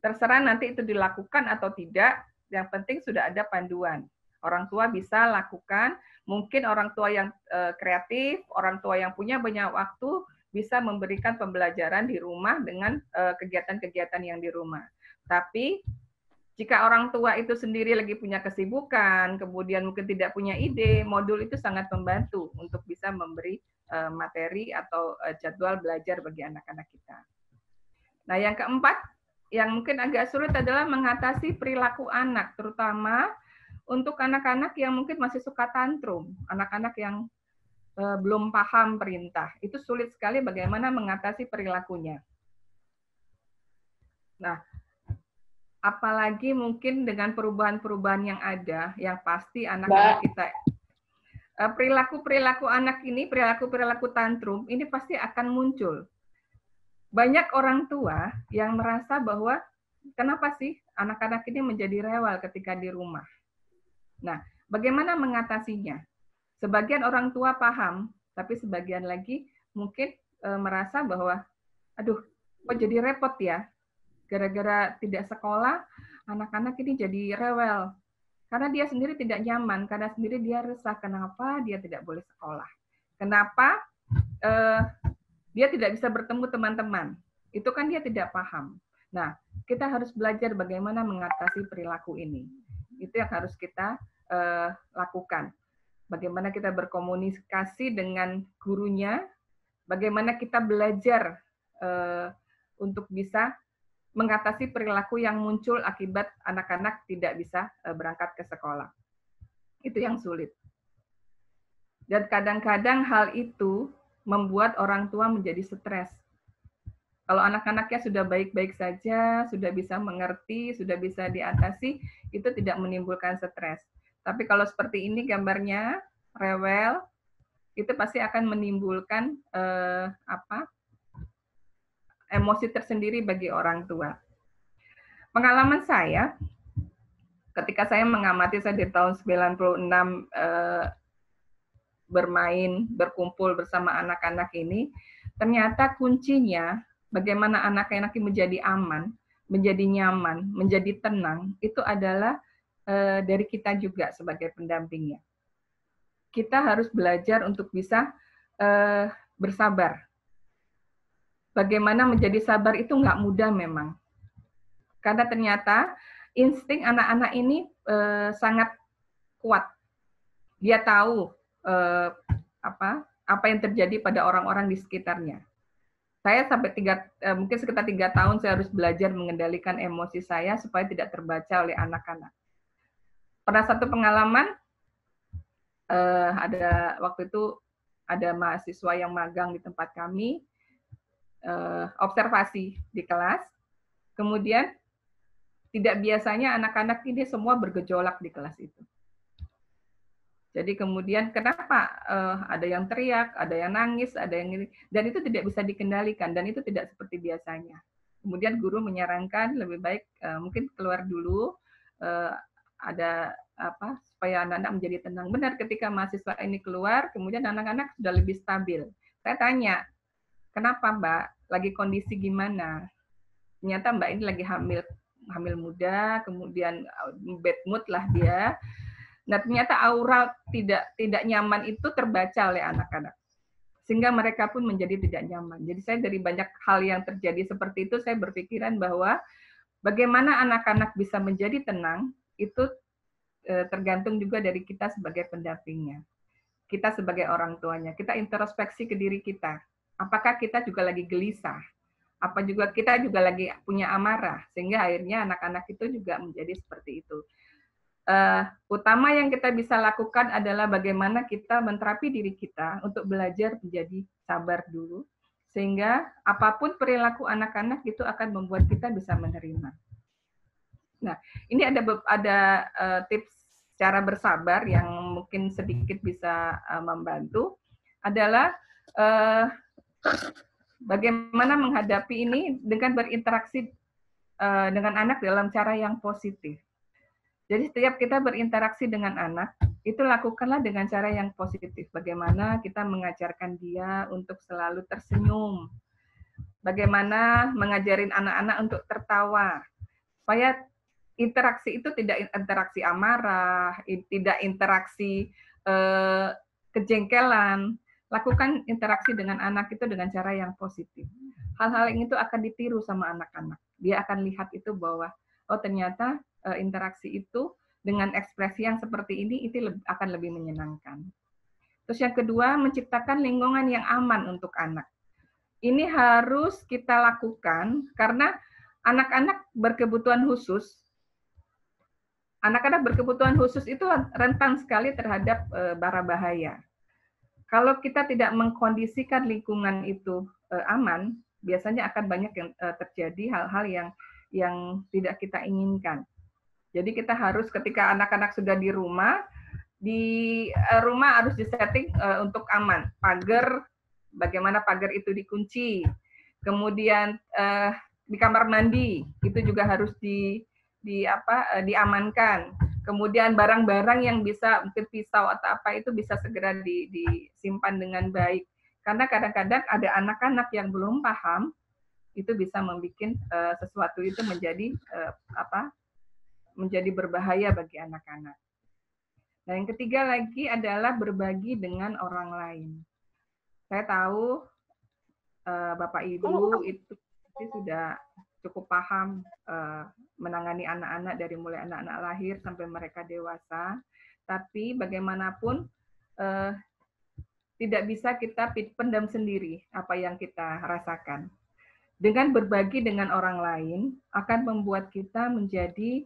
[SPEAKER 1] Terserah nanti itu dilakukan atau tidak, yang penting sudah ada panduan. Orang tua bisa lakukan, mungkin orang tua yang kreatif, orang tua yang punya banyak waktu, bisa memberikan pembelajaran di rumah dengan kegiatan-kegiatan yang di rumah. Tapi jika orang tua itu sendiri lagi punya kesibukan, kemudian mungkin tidak punya ide, modul itu sangat membantu untuk bisa memberi materi atau jadwal belajar bagi anak-anak kita. Nah, yang keempat, yang mungkin agak sulit adalah mengatasi perilaku anak, terutama untuk anak-anak yang mungkin masih suka tantrum, anak-anak yang belum paham perintah. Itu sulit sekali bagaimana mengatasi perilakunya. Nah, apalagi mungkin dengan perubahan-perubahan yang ada, yang pasti anak-anak kita, perilaku-perilaku anak ini, perilaku-perilaku tantrum, ini pasti akan muncul. Banyak orang tua yang merasa bahwa, kenapa sih anak-anak ini menjadi rewel ketika di rumah? Nah, bagaimana mengatasinya? Sebagian orang tua paham, tapi sebagian lagi mungkin merasa bahwa, aduh, kok jadi repot ya? gara-gara tidak sekolah, anak-anak ini jadi rewel. Karena dia sendiri tidak nyaman, karena sendiri dia resah. Kenapa dia tidak boleh sekolah? Kenapa dia tidak bisa bertemu teman-teman? Itu kan dia tidak paham. Nah, kita harus belajar bagaimana mengatasi perilaku ini. Itu yang harus kita lakukan. Bagaimana kita berkomunikasi dengan gurunya, bagaimana kita belajar untuk bisa mengatasi perilaku yang muncul akibat anak-anak tidak bisa berangkat ke sekolah. Itu yang sulit. Dan kadang-kadang hal itu membuat orang tua menjadi stres. Kalau anak-anaknya sudah baik-baik saja, sudah bisa mengerti, sudah bisa diatasi, itu tidak menimbulkan stres. Tapi kalau seperti ini gambarnya, rewel, itu pasti akan menimbulkan emosi tersendiri bagi orang tua. Pengalaman saya, ketika saya mengamati, saya di tahun 96 bermain, berkumpul bersama anak-anak ini, ternyata kuncinya bagaimana anak-anak ini menjadi aman, menjadi nyaman, menjadi tenang, itu adalah dari kita juga sebagai pendampingnya. Kita harus belajar untuk bisa bersabar. Bagaimana menjadi sabar itu nggak mudah memang. Karena ternyata insting anak-anak ini sangat kuat. Dia tahu apa yang terjadi pada orang-orang di sekitarnya. Saya sampai mungkin sekitar 3 tahun saya harus belajar mengendalikan emosi saya supaya tidak terbaca oleh anak-anak. Pernah satu pengalaman, ada waktu itu ada mahasiswa yang magang di tempat kami, observasi di kelas, kemudian tidak biasanya anak-anak ini semua bergejolak di kelas itu. Jadi kemudian kenapa ada yang teriak, ada yang nangis, ada yang ini, dan itu tidak bisa dikendalikan dan itu tidak seperti biasanya. Kemudian guru menyarankan lebih baik mungkin keluar dulu, ada supaya anak-anak menjadi tenang. Benar, ketika mahasiswa ini keluar, kemudian anak-anak sudah lebih stabil. Saya tanya, kenapa Mbak? Lagi kondisi gimana? Ternyata Mbak ini lagi hamil muda, kemudian bad mood lah dia. Nah, ternyata aura tidak nyaman itu terbaca oleh anak-anak. Sehingga mereka pun menjadi tidak nyaman. Jadi saya dari banyak hal yang terjadi seperti itu, saya berpikiran bahwa bagaimana anak-anak bisa menjadi tenang, itu tergantung juga dari kita sebagai pendampingnya. Kita sebagai orang tuanya, kita introspeksi ke diri kita. Apakah kita juga lagi gelisah? Apa juga kita juga lagi punya amarah? Sehingga akhirnya anak-anak itu juga menjadi seperti itu. Utama yang kita bisa lakukan adalah bagaimana kita menterapi diri kita untuk belajar menjadi sabar dulu, sehingga apapun perilaku anak-anak itu akan membuat kita bisa menerima. Nah, ini ada tips cara bersabar yang mungkin sedikit bisa membantu, adalah bagaimana menghadapi ini dengan berinteraksi dengan anak dalam cara yang positif. Jadi setiap kita berinteraksi dengan anak, itu lakukanlah dengan cara yang positif. Bagaimana kita mengajarkan dia untuk selalu tersenyum. Bagaimana mengajarin anak-anak untuk tertawa. Supaya interaksi itu tidak interaksi amarah, tidak interaksi kejengkelan. Lakukan interaksi dengan anak itu dengan cara yang positif. Hal-hal yang itu akan ditiru sama anak-anak. Dia akan lihat itu bahwa, oh ternyata interaksi itu dengan ekspresi yang seperti ini itu akan lebih menyenangkan. Terus yang kedua, menciptakan lingkungan yang aman untuk anak. Ini harus kita lakukan karena anak-anak berkebutuhan khusus. Anak-anak berkebutuhan khusus itu rentan sekali terhadap bara bahaya. Kalau kita tidak mengkondisikan lingkungan itu aman, biasanya akan banyak yang terjadi hal-hal yang tidak kita inginkan. Jadi kita harus ketika anak-anak sudah di rumah harus disetting untuk aman. Pagar, bagaimana pagar itu dikunci. Kemudian di kamar mandi itu juga harus diamankan. Kemudian barang-barang yang bisa mungkin pisau atau apa itu bisa segera disimpan dengan baik. Karena kadang-kadang ada anak-anak yang belum paham itu bisa membuat sesuatu itu menjadi menjadi berbahaya bagi anak-anak. Nah, yang ketiga lagi adalah berbagi dengan orang lain. Saya tahu Bapak Ibu itu sudah cukup paham menangani anak-anak dari mulai anak-anak lahir sampai mereka dewasa. Tapi bagaimanapun tidak bisa kita pendam sendiri apa yang kita rasakan. Dengan berbagi dengan orang lain akan membuat kita menjadi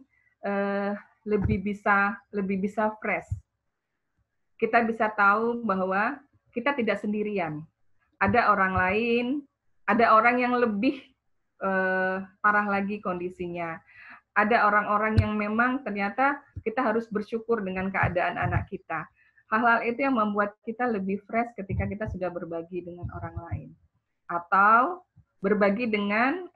[SPEAKER 1] lebih bisa fresh. Kita bisa tahu bahwa kita tidak sendirian. Ada orang lain, ada orang yang lebih parah lagi kondisinya. Ada orang-orang yang memang ternyata kita harus bersyukur dengan keadaan anak kita. Hal-hal itu yang membuat kita lebih fresh ketika kita sudah berbagi dengan orang lain. Atau berbagi dengan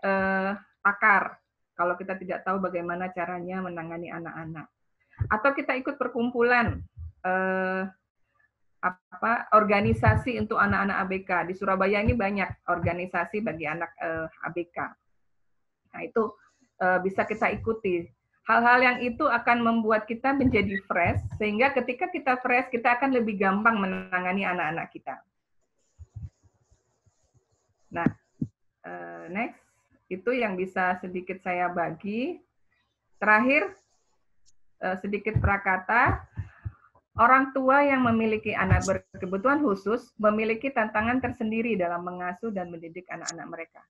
[SPEAKER 1] pakar, kalau kita tidak tahu bagaimana caranya menangani anak-anak. Atau kita ikut perkumpulan organisasi untuk anak-anak ABK. Di Surabaya ini banyak organisasi bagi anak ABK. Nah, itu bisa kita ikuti. Hal-hal yang itu akan membuat kita menjadi fresh, sehingga ketika kita fresh, kita akan lebih gampang menangani anak-anak kita. Nah, next, itu yang bisa sedikit saya bagi. Terakhir, sedikit prakata, orang tua yang memiliki anak berkebutuhan khusus memiliki tantangan tersendiri dalam mengasuh dan mendidik anak-anak mereka.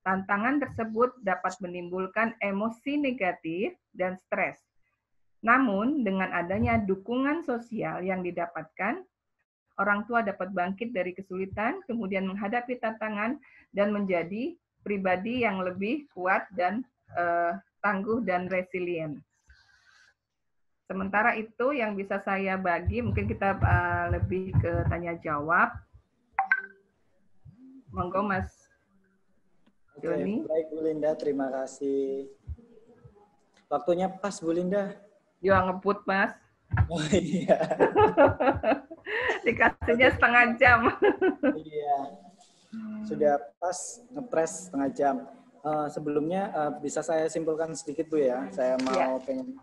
[SPEAKER 1] Tantangan tersebut dapat menimbulkan emosi negatif dan stres. Namun, dengan adanya dukungan sosial yang didapatkan, orang tua dapat bangkit dari kesulitan, kemudian menghadapi tantangan, dan menjadi pribadi yang lebih kuat dan tangguh dan resilient. Sementara itu yang bisa saya bagi, mungkin kita lebih ke tanya jawab. Monggo Mas Joni.
[SPEAKER 3] Baik Bu Linda, terima kasih. Waktunya pas Bu Linda.
[SPEAKER 1] Ya ngebut Mas.
[SPEAKER 3] Oh iya.
[SPEAKER 1] Dikasihnya setengah jam.
[SPEAKER 3] Iya. Sudah pas ngepres setengah jam. Sebelumnya bisa saya simpulkan sedikit Bu ya. Saya mau pengen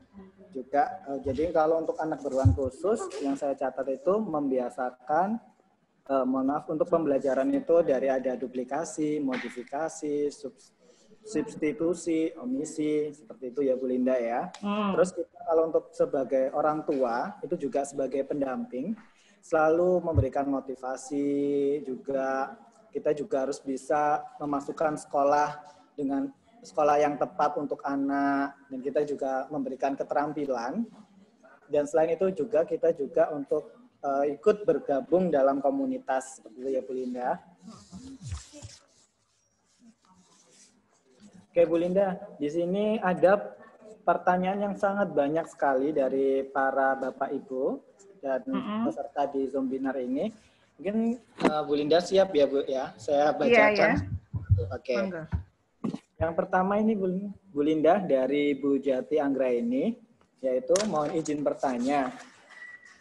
[SPEAKER 3] juga. Jadi kalau untuk anak berkebutuhan khusus yang saya catat itu membiasakan, mohon maaf, untuk pembelajaran itu dari ada duplikasi, modifikasi, substitusi, omisi, seperti itu ya Bu Linda ya. Terus kita kalau untuk sebagai orang tua itu juga sebagai pendamping selalu memberikan motivasi juga. Kita juga harus bisa memasukkan sekolah dengan sekolah yang tepat untuk anak, dan kita juga memberikan keterampilan. Dan selain itu juga kita juga untuk ikut bergabung dalam komunitas seperti itu ya Bu Linda. Oke Bu Linda, di sini ada pertanyaan yang sangat banyak sekali dari para Bapak Ibu dan peserta di Zoom webinar ini. Mungkin Bu Linda siap ya Bu ya? Saya bacakan.
[SPEAKER 1] Iya, ya.
[SPEAKER 3] Oke. Yang pertama ini Bu Linda dari Bu Jati Anggraini, yaitu mohon izin bertanya.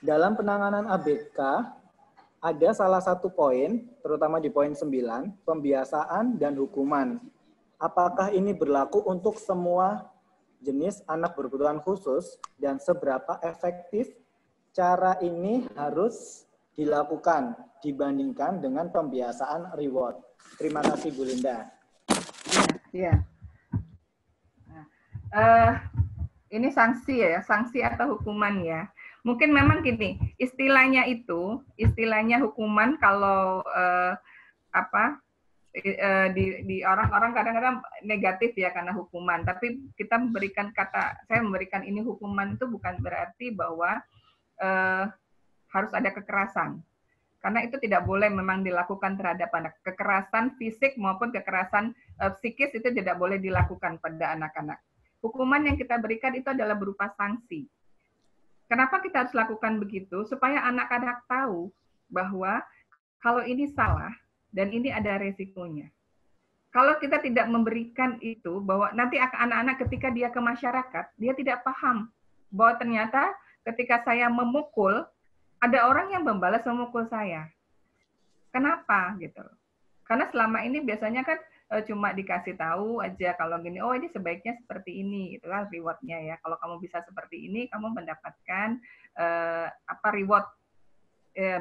[SPEAKER 3] Dalam penanganan ABK, ada salah satu poin, terutama di poin 9, pembiasaan dan hukuman. Apakah ini berlaku untuk semua jenis anak berkebutuhan khusus dan seberapa efektif cara ini harus dilakukan dibandingkan dengan pembiasaan reward? Terima kasih Bu Linda.
[SPEAKER 1] Iya. Ini sanksi ya, sanksi atau hukuman ya. Mungkin memang gini, istilahnya hukuman kalau di orang-orang kadang-kadang negatif ya karena hukuman. Tapi kita saya memberikan ini hukuman itu bukan berarti bahwa harus ada kekerasan. Karena itu tidak boleh memang dilakukan terhadap anak. Kekerasan fisik maupun kekerasan psikis itu tidak boleh dilakukan pada anak-anak. Hukuman yang kita berikan itu adalah berupa sanksi. Kenapa kita harus lakukan begitu? Supaya anak-anak tahu bahwa kalau ini salah dan ini ada resikonya. Kalau kita tidak memberikan itu, bahwa nanti anak-anak ketika dia ke masyarakat, dia tidak paham bahwa ternyata ketika saya memukul, ada orang yang membalas memukul saya. Kenapa gitu? Karena selama ini biasanya kan cuma dikasih tahu aja kalau gini, oh ini sebaiknya seperti ini, itu kan rewardnya ya. Kalau kamu bisa seperti ini, kamu mendapatkan reward,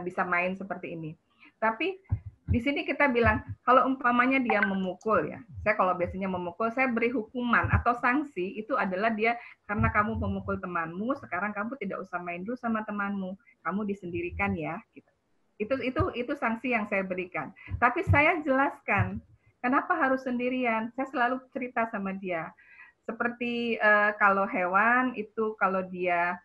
[SPEAKER 1] bisa main seperti ini. Tapi di sini kita bilang, kalau umpamanya dia memukul ya, saya kalau biasanya memukul, saya beri hukuman atau sanksi, itu adalah dia karena kamu memukul temanmu, sekarang kamu tidak usah main dulu sama temanmu, kamu disendirikan ya. Gitu. Itu sanksi yang saya berikan. Tapi saya jelaskan, kenapa harus sendirian? Saya selalu cerita sama dia. Seperti kalau hewan itu kalau dia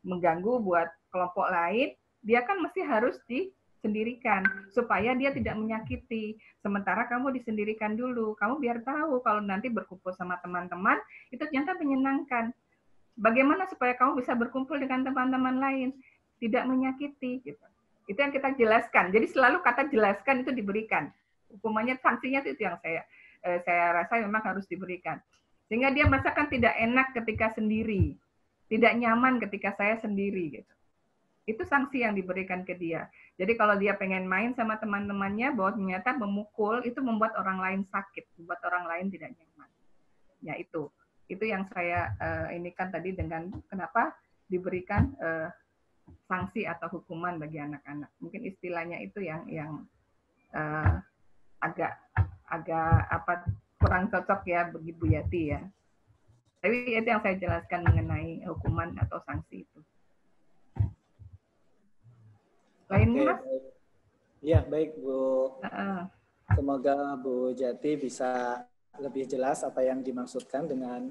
[SPEAKER 1] mengganggu buat kelompok lain, dia kan mesti harus disendirikan supaya dia tidak menyakiti. Sementara kamu disendirikan dulu, kamu biar tahu kalau nanti berkumpul sama teman-teman itu ternyata menyenangkan. Bagaimana supaya kamu bisa berkumpul dengan teman-teman lain, tidak menyakiti gitu. Itu yang kita jelaskan. Jadi selalu kata jelaskan itu diberikan. Hukumannya, sanksinya itu yang saya rasa memang harus diberikan. Sehingga dia merasakan tidak enak ketika sendiri, tidak nyaman ketika saya sendiri gitu. Itu sanksi yang diberikan ke dia. Jadi kalau dia pengen main sama teman-temannya, bahwa ternyata memukul itu membuat orang lain sakit, membuat orang lain tidak nyaman. Ya itu yang saya ini kan tadi dengan kenapa diberikan sanksi atau hukuman bagi anak-anak. Mungkin istilahnya itu yang agak kurang cocok ya bagi Bu Yati ya. Tapi itu yang saya jelaskan mengenai hukuman atau sanksi itu. Lainnya, Mas?
[SPEAKER 3] Iya, baik Bu. Semoga Bu Jati bisa lebih jelas apa yang dimaksudkan dengan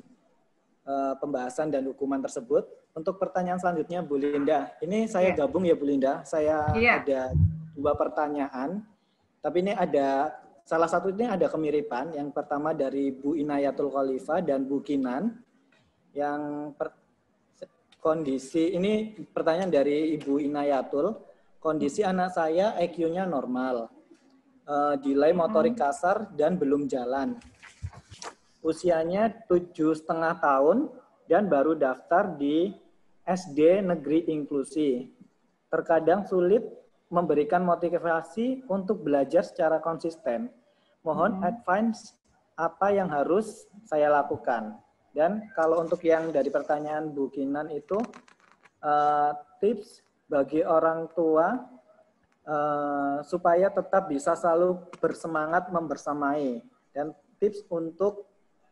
[SPEAKER 3] pembahasan dan hukuman tersebut. Untuk pertanyaan selanjutnya, Bu Linda. Ini saya gabung ya, Bu Linda. Saya ada 2 pertanyaan. Tapi ini salah satu ini ada kemiripan. Yang pertama dari Bu Inayatul Khalifah dan Bu Kinan. Yang kondisi, ini pertanyaan dari Ibu Inayatul. Kondisi anak saya IQ-nya normal, delay motorik kasar dan belum jalan. Usianya 7,5 tahun dan baru daftar di SD Negeri Inklusi. Terkadang sulit memberikan motivasi untuk belajar secara konsisten. Mohon advice apa yang harus saya lakukan. Dan kalau untuk yang dari pertanyaan Bu Kinan itu, tips bagi orang tua supaya tetap bisa selalu bersemangat membersamai, dan tips untuk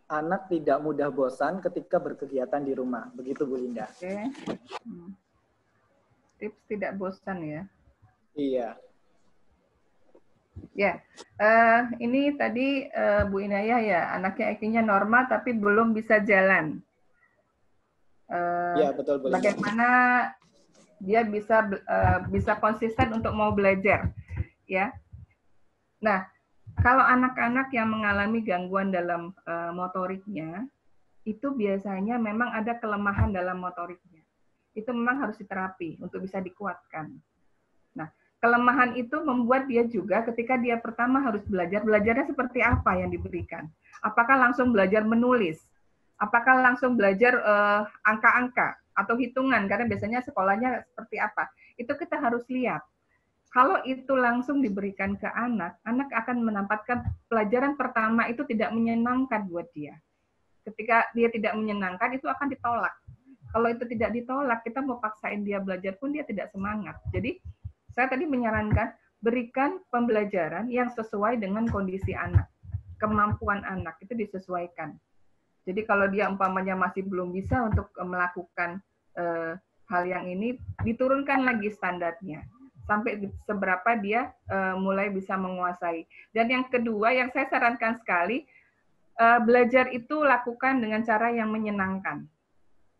[SPEAKER 3] anak tidak mudah bosan ketika berkegiatan di rumah. Begitu Bu Linda.
[SPEAKER 1] Oke. Tips tidak bosan ya.
[SPEAKER 3] Iya.
[SPEAKER 1] Ya, ini tadi Bu Inayah ya, anaknya IQ-nya normal tapi belum bisa jalan.
[SPEAKER 3] Iya, betul Bu Linda.
[SPEAKER 1] Bagaimana dia bisa konsisten untuk mau belajar, ya. Nah, kalau anak-anak yang mengalami gangguan dalam motoriknya, itu biasanya memang ada kelemahan dalam motoriknya. Itu memang harus diterapi untuk bisa dikuatkan. Nah, kelemahan itu membuat dia juga ketika dia pertama harus belajarnya seperti apa yang diberikan. Apakah langsung belajar menulis? Apakah langsung belajar angka-angka? Atau hitungan, karena biasanya sekolahnya seperti apa. Itu kita harus lihat. Kalau itu langsung diberikan ke anak, anak akan mendapatkan pelajaran pertama itu tidak menyenangkan buat dia. Ketika dia tidak menyenangkan, itu akan ditolak. Kalau itu tidak ditolak, kita mau paksain dia belajar pun dia tidak semangat. Jadi, saya tadi menyarankan, berikan pembelajaran yang sesuai dengan kondisi anak. Kemampuan anak, itu disesuaikan. Jadi kalau dia umpamanya masih belum bisa untuk melakukan hal yang ini, diturunkan lagi standarnya sampai seberapa dia mulai bisa menguasai. Dan yang kedua yang saya sarankan sekali, belajar itu lakukan dengan cara yang menyenangkan.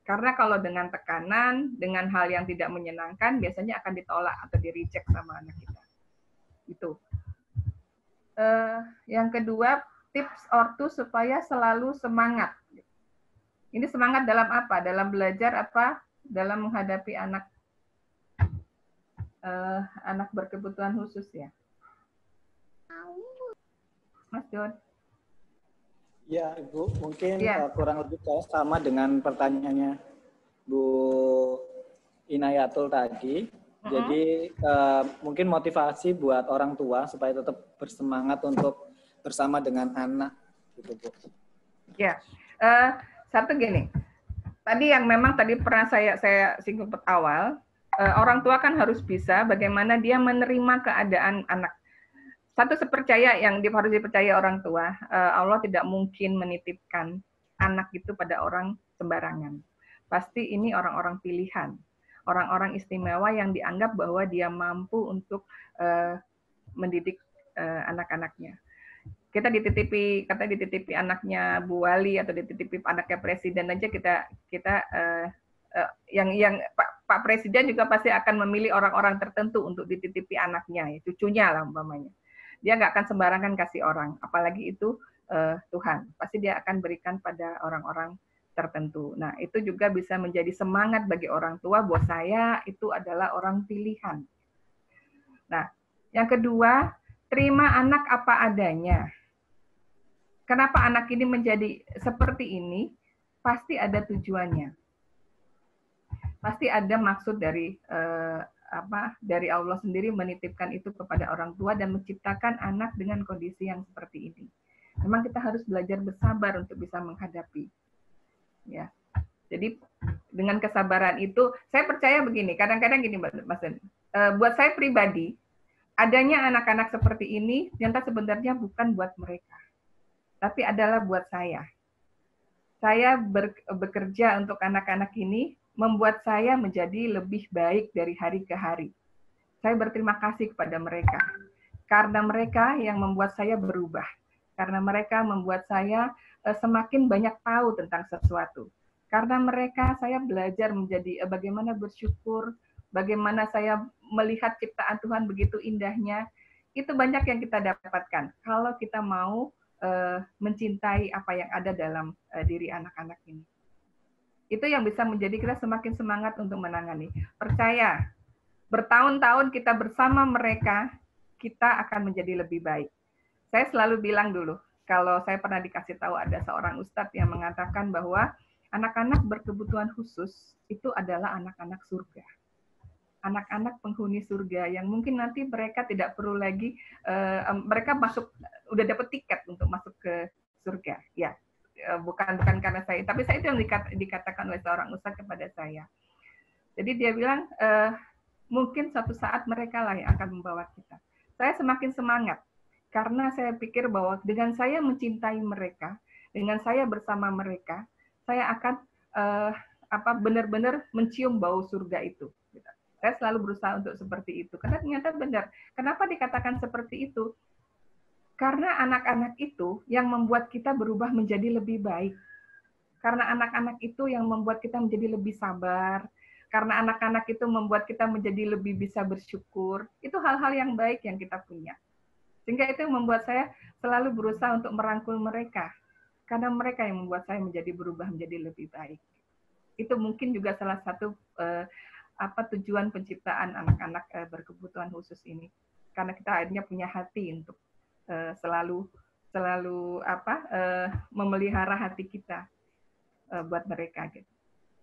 [SPEAKER 1] Karena kalau dengan tekanan, dengan hal yang tidak menyenangkan, biasanya akan ditolak atau di-reject sama anak kita. Itu. Yang kedua, tips ortu supaya selalu semangat. Ini semangat dalam apa? Dalam belajar apa? Dalam menghadapi anak berkebutuhan khusus ya. Mas Don.
[SPEAKER 3] Ya, Ibu, mungkin kurang lebih sama dengan pertanyaannya Bu Inayatul tadi. Jadi mungkin motivasi buat orang tua supaya tetap bersemangat untuk bersama dengan anak, gitu Bu.
[SPEAKER 1] Ya, satu gini. Tadi yang memang tadi pernah saya singgung awal, orang tua kan harus bisa bagaimana dia menerima keadaan anak. Satu sepercaya yang harus dipercaya orang tua, Allah tidak mungkin menitipkan anak itu pada orang sembarangan. Pasti ini orang-orang pilihan, orang-orang istimewa yang dianggap bahwa dia mampu untuk mendidik anak-anaknya. Kita dititipi, kata dititipi anaknya Bu Wali atau dititipi anaknya Presiden aja kita yang Pak Presiden juga pasti akan memilih orang-orang tertentu untuk dititipi anaknya, cucunya lah umpamanya. Dia nggak akan sembarangan kasih orang, apalagi itu Tuhan. Pasti dia akan berikan pada orang-orang tertentu. Nah, itu juga bisa menjadi semangat bagi orang tua bahwa saya itu adalah orang pilihan. Nah, yang kedua, terima anak apa adanya. Kenapa anak ini menjadi seperti ini? Pasti ada tujuannya. Pasti ada maksud dari dari Allah sendiri menitipkan itu kepada orang tua dan menciptakan anak dengan kondisi yang seperti ini. Memang kita harus belajar bersabar untuk bisa menghadapi. Ya. Jadi dengan kesabaran itu, saya percaya begini. Kadang-kadang gini, Mas Den. Buat saya pribadi, adanya anak-anak seperti ini ternyata sebenarnya bukan buat mereka, tapi adalah buat saya. Saya bekerja untuk anak-anak ini, membuat saya menjadi lebih baik dari hari ke hari. Saya berterima kasih kepada mereka. Karena mereka yang membuat saya berubah. Karena mereka membuat saya semakin banyak tahu tentang sesuatu. Karena mereka saya belajar menjadi bagaimana bersyukur, bagaimana saya melihat ciptaan Tuhan begitu indahnya. Itu banyak yang kita dapatkan. Kalau kita mau mencintai apa yang ada dalam diri anak-anak ini. Itu yang bisa menjadi kita semakin semangat untuk menangani. Percaya, bertahun-tahun kita bersama mereka, kita akan menjadi lebih baik. Saya selalu bilang dulu, kalau saya pernah dikasih tahu ada seorang ustadz yang mengatakan bahwa anak-anak berkebutuhan khusus itu adalah anak-anak surga. Anak-anak penghuni surga yang mungkin nanti mereka tidak perlu lagi mereka masuk udah dapat tiket untuk masuk ke surga, ya bukan karena saya, tapi saya itu yang dikatakan oleh seorang ustadz kepada saya. Jadi dia bilang mungkin suatu saat mereka lah yang akan membawa kita. Saya semakin semangat karena saya pikir bahwa dengan saya mencintai mereka, dengan saya bersama mereka, saya akan benar-benar mencium bau surga itu. Saya selalu berusaha untuk seperti itu. Karena ternyata benar. Kenapa dikatakan seperti itu? Karena anak-anak itu yang membuat kita berubah menjadi lebih baik. Karena anak-anak itu yang membuat kita menjadi lebih sabar. Karena anak-anak itu membuat kita menjadi lebih bisa bersyukur. Itu hal-hal yang baik yang kita punya. Sehingga itu yang membuat saya selalu berusaha untuk merangkul mereka. Karena mereka yang membuat saya menjadi berubah menjadi lebih baik. Itu mungkin juga salah satu tujuan penciptaan anak-anak berkebutuhan khusus ini, karena kita akhirnya punya hati untuk selalu memelihara hati kita buat mereka gitu.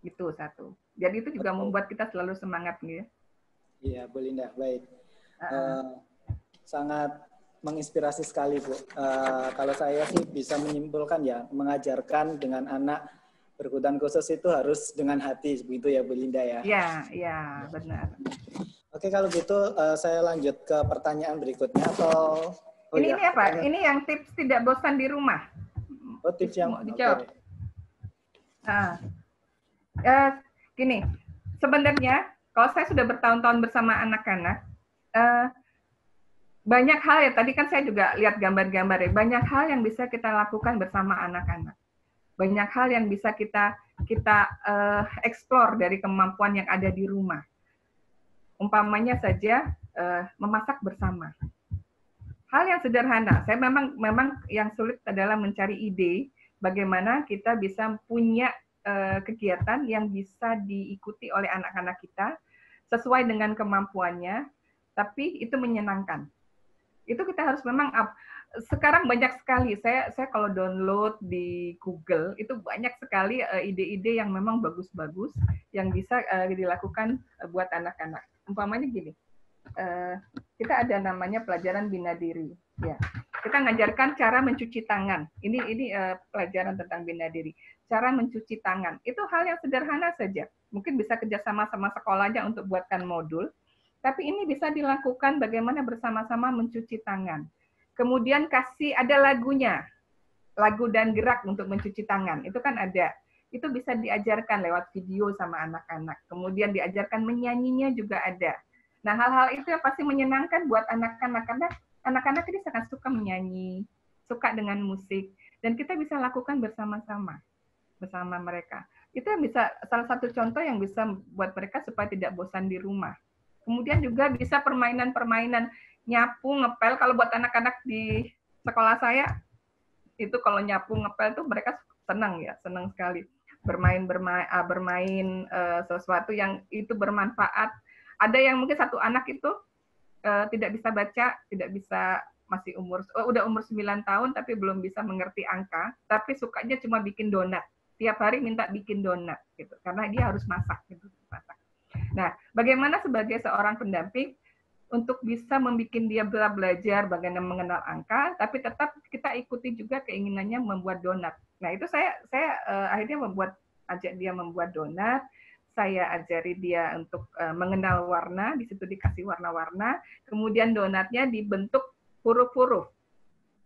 [SPEAKER 1] Itu satu. Jadi itu juga membuat kita selalu semangat gitu.
[SPEAKER 3] Iya, Bu Linda, baik. Sangat menginspirasi sekali, Bu. Kalau saya sih bisa menyimpulkan ya, mengajarkan dengan anak berkebutuhan khusus itu harus dengan hati, begitu ya Bu Linda ya?
[SPEAKER 1] Iya, benar.
[SPEAKER 3] Oke, kalau gitu saya lanjut ke pertanyaan berikutnya atau...
[SPEAKER 1] Ini apa? Ini yang tips tidak bosan di rumah.
[SPEAKER 3] Oh, tips yang
[SPEAKER 1] dijawab. Gini, sebenarnya kalau saya sudah bertahun-tahun bersama anak-anak, banyak hal ya, tadi kan saya juga lihat gambar-gambar ya, banyak hal yang bisa kita lakukan bersama anak-anak. Banyak hal yang bisa kita explore dari kemampuan yang ada di rumah. Umpamanya saja memasak bersama. Hal yang sederhana. Saya memang yang sulit adalah mencari ide bagaimana kita bisa punya kegiatan yang bisa diikuti oleh anak-anak kita sesuai dengan kemampuannya, tapi itu menyenangkan. Itu kita harus memang sekarang banyak sekali. Saya kalau download di Google itu banyak sekali ide-ide yang memang bagus-bagus yang bisa dilakukan buat anak-anak. umpamanya gini, kita ada namanya pelajaran bina diri. Ya, kita ngajarkan cara mencuci tangan. Ini pelajaran tentang bina diri. Cara mencuci tangan itu hal yang sederhana saja. Mungkin bisa kerjasama sama sekolahnya untuk buatkan modul. Tapi ini bisa dilakukan bagaimana bersama-sama mencuci tangan. Kemudian kasih ada lagunya, lagu dan gerak untuk mencuci tangan. Itu kan ada. Itu bisa diajarkan lewat video sama anak-anak. Kemudian diajarkan menyanyinya juga ada. Nah, hal-hal itu yang pasti menyenangkan buat anak-anak karena anak-anak ini sangat suka menyanyi, suka dengan musik, dan kita bisa lakukan bersama-sama bersama mereka. Itu yang bisa salah satu contoh yang bisa buat mereka supaya tidak bosan di rumah. Kemudian juga bisa permainan-permainan nyapu, ngepel. Kalau buat anak-anak di sekolah saya itu kalau nyapu, ngepel tuh mereka senang ya, senang sekali bermain sesuatu yang itu bermanfaat. Ada yang mungkin satu anak itu tidak bisa baca, tidak bisa masih udah umur 9 tahun tapi belum bisa mengerti angka, tapi sukanya cuma bikin donat. Tiap hari minta bikin donat gitu karena dia harus masak gitu, masak. Nah, bagaimana sebagai seorang pendamping untuk bisa membuat dia belajar bagaimana mengenal angka, tapi tetap kita ikuti juga keinginannya membuat donat. Nah, itu saya akhirnya ajak dia membuat donat. Saya ajari dia untuk mengenal warna, di situ dikasih warna-warna, kemudian donatnya dibentuk huruf-huruf,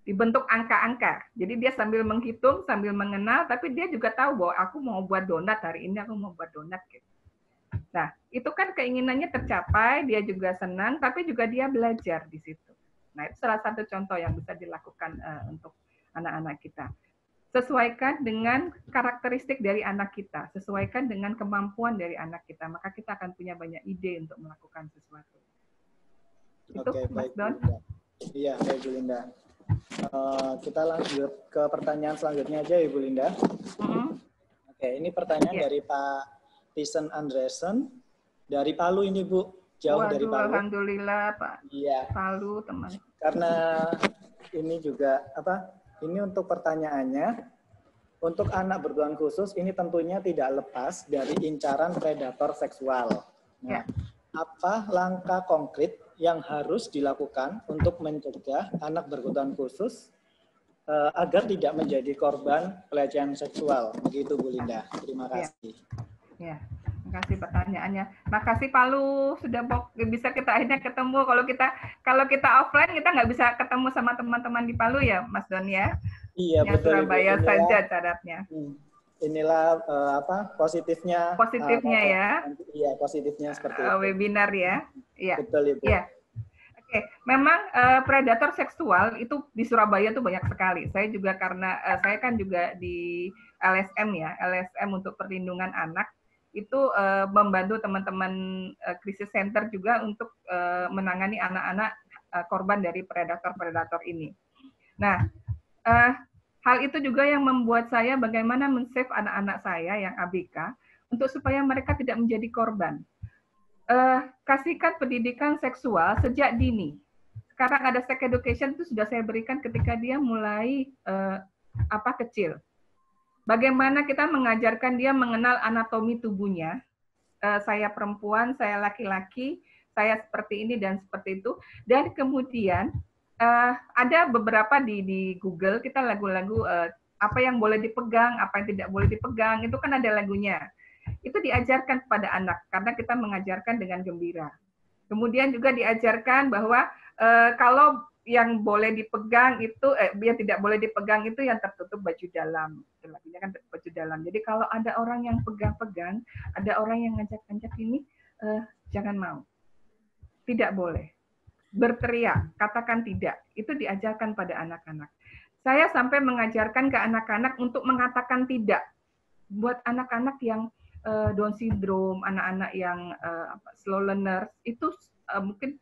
[SPEAKER 1] dibentuk angka-angka. Jadi dia sambil menghitung, sambil mengenal, tapi dia juga tahu bahwa aku mau buat donat hari ini, aku mau buat donat gitu. Nah, itu kan keinginannya tercapai, dia juga senang, tapi juga dia belajar di situ. Nah, itu salah satu contoh yang bisa dilakukan untuk anak-anak kita. Sesuaikan dengan karakteristik dari anak kita, sesuaikan dengan kemampuan dari anak kita, maka kita akan punya banyak ide untuk melakukan sesuatu. Itu,
[SPEAKER 3] Oke,
[SPEAKER 1] Mas
[SPEAKER 3] baik,
[SPEAKER 1] Don.
[SPEAKER 3] Iya, baik Bu Linda. Kita lanjut ke pertanyaan selanjutnya aja, Ibu Linda. Oke, ini pertanyaan dari Pak Thyssen Andresen dari Palu ini, Bu. Jauh dari Palu.
[SPEAKER 1] Alhamdulillah, Pak.
[SPEAKER 3] Iya.
[SPEAKER 1] Palu, teman.
[SPEAKER 3] Karena ini juga ini untuk pertanyaannya, untuk anak berkebutuhan khusus ini tentunya tidak lepas dari incaran predator seksual. Nah, apa langkah konkret yang harus dilakukan untuk mencegah anak berkebutuhan khusus agar tidak menjadi korban pelecehan seksual? Begitu Bu Linda. Terima kasih.
[SPEAKER 1] Ya. Makasih pertanyaannya. Makasih Palu sudah bisa kita akhirnya ketemu. Kalau kita offline kita nggak bisa ketemu sama teman-teman di Palu ya, Mas Don ya.
[SPEAKER 3] Iya,
[SPEAKER 1] yang
[SPEAKER 3] betul.
[SPEAKER 1] Surabaya saja syaratnya.
[SPEAKER 3] Inilah positifnya.
[SPEAKER 1] Positifnya ya.
[SPEAKER 3] Iya, positifnya seperti itu.
[SPEAKER 1] Webinar ya. Iya.
[SPEAKER 3] Betul Ibu.
[SPEAKER 1] Iya. Oke, memang predator seksual itu di Surabaya tuh banyak sekali. Saya juga karena saya kan juga di LSM ya, LSM untuk perlindungan anak. Itu membantu teman-teman krisis center juga untuk menangani anak-anak korban dari predator-predator ini. Nah, hal itu juga yang membuat saya bagaimana men-save anak-anak saya yang ABK untuk supaya mereka tidak menjadi korban. Kasihkan pendidikan seksual sejak dini. Sekarang ada sex education itu sudah saya berikan ketika dia mulai kecil. Bagaimana kita mengajarkan dia mengenal anatomi tubuhnya. Saya perempuan, saya laki-laki, saya seperti ini dan seperti itu. Dan kemudian ada beberapa di Google, kita lagu-lagu apa yang boleh dipegang, apa yang tidak boleh dipegang, itu kan ada lagunya. Itu diajarkan kepada anak, karena kita mengajarkan dengan gembira. Kemudian juga diajarkan bahwa kalau yang boleh dipegang itu, yang tidak boleh dipegang itu yang tertutup baju dalam. Lagunya kan baju dalam. Jadi kalau ada orang yang pegang-pegang, ada orang yang ngajak-ngajak ini, jangan mau. Tidak boleh. Berteriak, katakan tidak. Itu diajarkan pada anak-anak. Saya sampai mengajarkan ke anak-anak untuk mengatakan tidak. Buat anak-anak yang Down syndrome, anak-anak yang slow learner, itu mungkin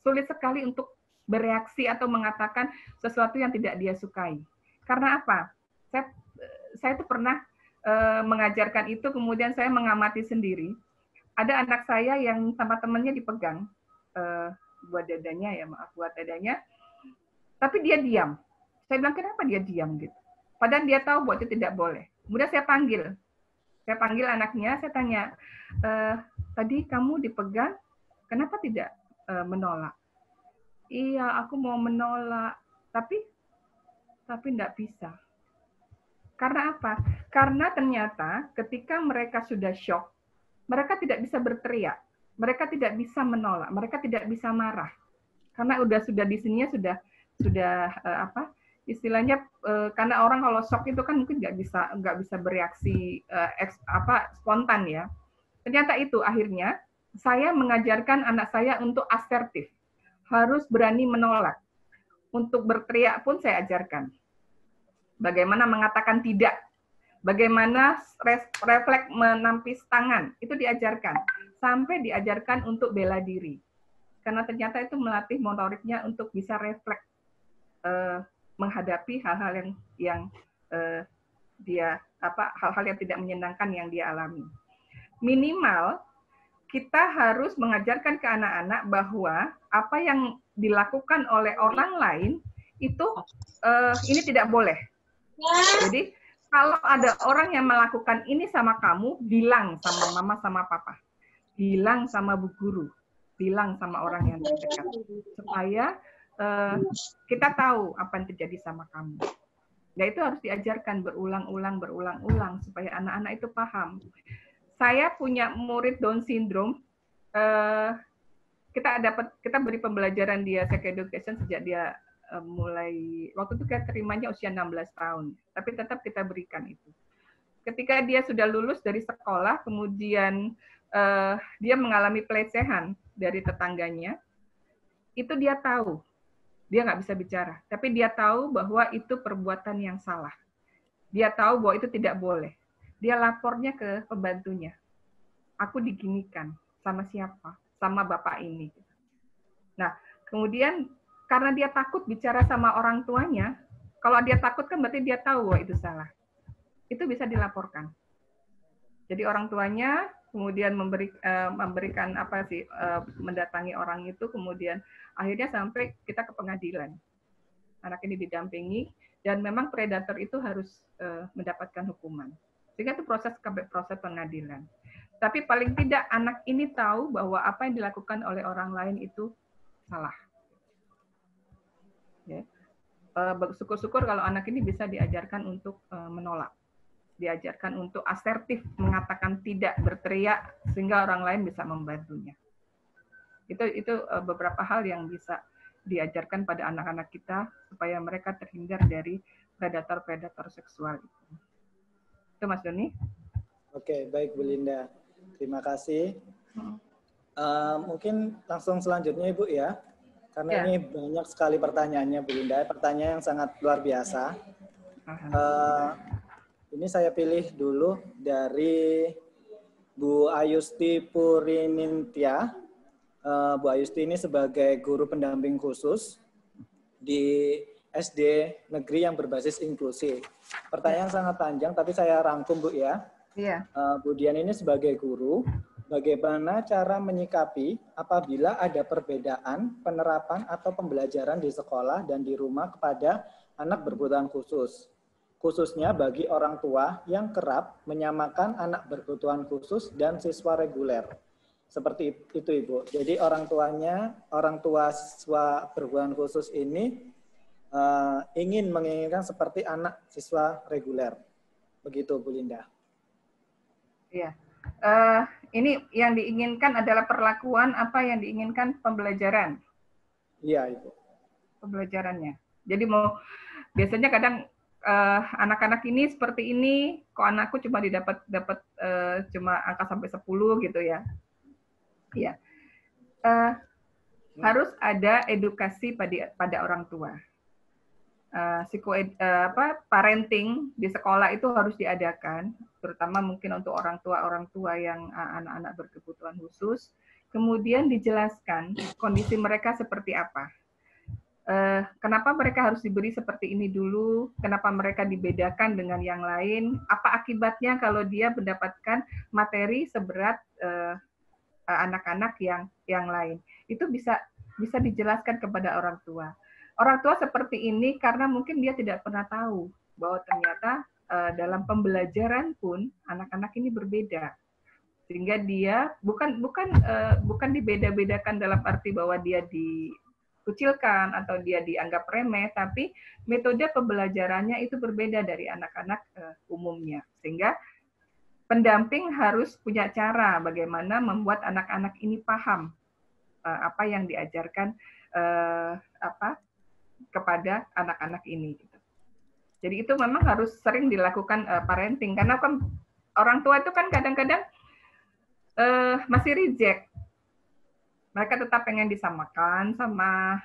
[SPEAKER 1] sulit sekali untuk bereaksi atau mengatakan sesuatu yang tidak dia sukai. Karena apa? Saya tuh pernah mengajarkan itu, kemudian saya mengamati sendiri. Ada anak saya yang sama temannya dipegang buat dadanya ya, maaf buat dadanya, tapi dia diam. Saya bilang kenapa dia diam gitu. Padahal dia tahu bahwa itu tidak boleh. Kemudian saya panggil anaknya, saya tanya, tadi kamu dipegang, Kenapa tidak menolak? Iya, aku mau menolak, tapi tidak bisa. Karena apa? Karena ternyata ketika mereka sudah shock, mereka tidak bisa berteriak, mereka tidak bisa menolak, mereka tidak bisa marah. Karena sudah di sininya sudah apa? Istilahnya karena orang kalau shock itu kan mungkin nggak bisa bereaksi spontan ya. Ternyata itu akhirnya saya mengajarkan anak saya untuk asertif, harus berani menolak. Untuk berteriak pun saya ajarkan. Bagaimana mengatakan tidak, bagaimana refleks menampis tangan, itu diajarkan. Sampai diajarkan untuk bela diri. Karena ternyata itu melatih motoriknya untuk bisa refleks menghadapi hal-hal yang dia hal-hal yang tidak menyenangkan yang dia alami. Minimal kita harus mengajarkan ke anak-anak bahwa apa yang dilakukan oleh orang lain itu ini tidak boleh. Jadi kalau ada orang yang melakukan ini sama kamu, bilang sama mama sama papa, bilang sama bu guru, bilang sama orang yang terdekat, supaya kita tahu apa yang terjadi sama kamu. Nah itu harus diajarkan berulang-ulang supaya anak-anak itu paham. Saya punya murid Down syndrome. Kita beri pembelajaran dia sex education sejak dia mulai waktu itu kita terimanya usia 16 tahun, tapi tetap kita berikan itu. Ketika dia sudah lulus dari sekolah, kemudian dia mengalami pelecehan dari tetangganya, itu dia tahu, dia nggak bisa bicara, tapi dia tahu bahwa itu perbuatan yang salah. Dia tahu bahwa itu tidak boleh. Dia lapornya ke pembantunya. Aku diginikan sama siapa? Sama bapak ini. Nah, kemudian karena dia takut bicara sama orang tuanya, kalau dia takut kan berarti dia tahu bahwa itu salah. Itu bisa dilaporkan. Jadi orang tuanya kemudian memberikan mendatangi orang itu, kemudian akhirnya sampai kita ke pengadilan. Anak ini didampingi dan memang predator itu harus mendapatkan hukuman. Sehingga itu proses pengadilan. Tapi paling tidak anak ini tahu bahwa apa yang dilakukan oleh orang lain itu salah. Ya. Syukur-syukur kalau anak ini bisa diajarkan untuk menolak, diajarkan untuk asertif, mengatakan tidak, berteriak, sehingga orang lain bisa membantunya. Itu beberapa hal yang bisa diajarkan pada anak-anak kita supaya mereka terhindar dari predator-predator seksual itu. Itu Mas Doni.
[SPEAKER 3] Oke, baik Bu Linda. Terima kasih. Mungkin langsung selanjutnya Ibu ya. Karena ini banyak sekali pertanyaannya Bu Linda. Pertanyaan yang sangat luar biasa. Ini saya pilih dulu dari Bu Ayusti Purinintia. Bu Ayusti ini sebagai guru pendamping khusus di SD negeri yang berbasis inklusi. Pertanyaan sangat panjang, tapi saya rangkum Bu ya.
[SPEAKER 1] Iya.
[SPEAKER 3] Bu Dian ini sebagai guru, bagaimana cara menyikapi apabila ada perbedaan penerapan atau pembelajaran di sekolah dan di rumah kepada anak berkebutuhan khusus, khususnya bagi orang tua yang kerap menyamakan anak berkebutuhan khusus dan siswa reguler. Seperti itu Ibu. Jadi orang tua siswa berkebutuhan khusus ini menginginkan seperti anak siswa reguler. Begitu Bu Linda.
[SPEAKER 1] Iya. Ini yang diinginkan adalah perlakuan apa yang diinginkan pembelajaran.
[SPEAKER 3] Iya, Ibu.
[SPEAKER 1] Pembelajarannya. Jadi biasanya kadang anak-anak ini seperti ini, kok anakku cuma dapat cuma angka sampai 10 gitu ya. Iya. Harus ada edukasi pada orang tua. Parenting di sekolah itu harus diadakan, terutama mungkin untuk orang tua yang anak-anak berkebutuhan khusus. Kemudian dijelaskan kondisi mereka seperti apa. Kenapa mereka harus diberi seperti ini dulu? Kenapa mereka dibedakan dengan yang lain? Apa akibatnya kalau dia mendapatkan materi seberat anak-anak yang lain? Itu bisa dijelaskan kepada orang tua. Orang tua seperti ini karena mungkin dia tidak pernah tahu bahwa ternyata dalam pembelajaran pun anak-anak ini berbeda. sehingga dia bukan dibeda-bedakan dalam arti bahwa dia dikucilkan atau dia dianggap remeh, tapi metode pembelajarannya itu berbeda dari anak-anak umumnya, sehingga pendamping harus punya cara bagaimana membuat anak-anak ini paham apa yang diajarkan kepada anak-anak ini. Jadi itu memang harus sering dilakukan parenting, karena kan orang tua itu kan kadang-kadang masih reject. Mereka tetap pengen disamakan sama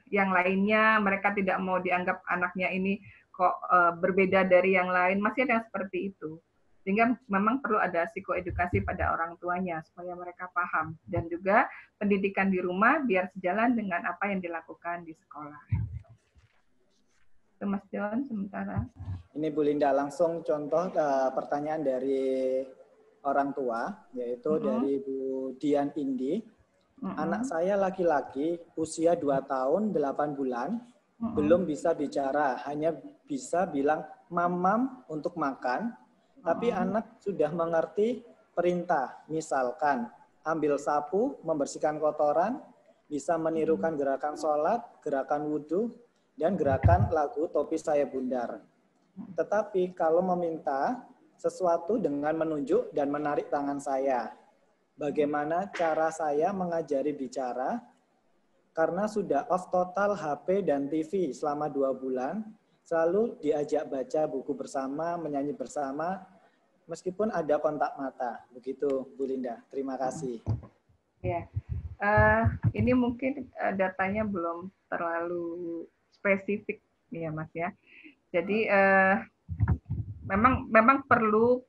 [SPEAKER 1] yang lainnya. Mereka tidak mau dianggap anaknya ini kok berbeda dari yang lain. Masih ada yang seperti itu. Sehingga memang perlu ada psikoedukasi pada orang tuanya supaya mereka paham. Dan juga pendidikan di rumah biar sejalan dengan apa yang dilakukan di sekolah. Itu Mas John sementara.
[SPEAKER 3] Ini Bu Linda, langsung contoh pertanyaan dari orang tua, yaitu dari Bu Dian Indi. Anak saya laki-laki, usia 2 tahun 8 bulan, belum bisa bicara, hanya bisa bilang mamam untuk makan, tapi anak sudah mengerti perintah, misalkan ambil sapu, membersihkan kotoran, bisa menirukan gerakan sholat, gerakan wudhu, dan gerakan lagu Topi Saya Bundar. Tetapi kalau meminta sesuatu dengan menunjuk dan menarik tangan saya, bagaimana cara saya mengajari bicara? Karena sudah off total HP dan TV selama 2 bulan, selalu diajak baca buku bersama, menyanyi bersama, meskipun ada kontak mata. Begitu, Bu Linda. Terima kasih.
[SPEAKER 1] Ya, ini mungkin datanya belum terlalu spesifik, ya Mas ya. Jadi memang perlu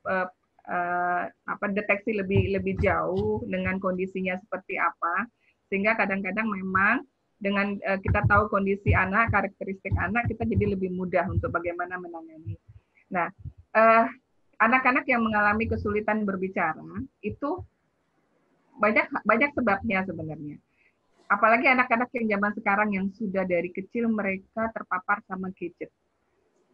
[SPEAKER 1] deteksi lebih jauh dengan kondisinya seperti apa, sehingga kadang-kadang memang dengan kita tahu kondisi anak, karakteristik anak, kita jadi lebih mudah untuk bagaimana menangani. Nah, anak-anak yang mengalami kesulitan berbicara itu banyak sebabnya sebenarnya. Apalagi anak-anak yang zaman sekarang yang sudah dari kecil mereka terpapar sama gadget.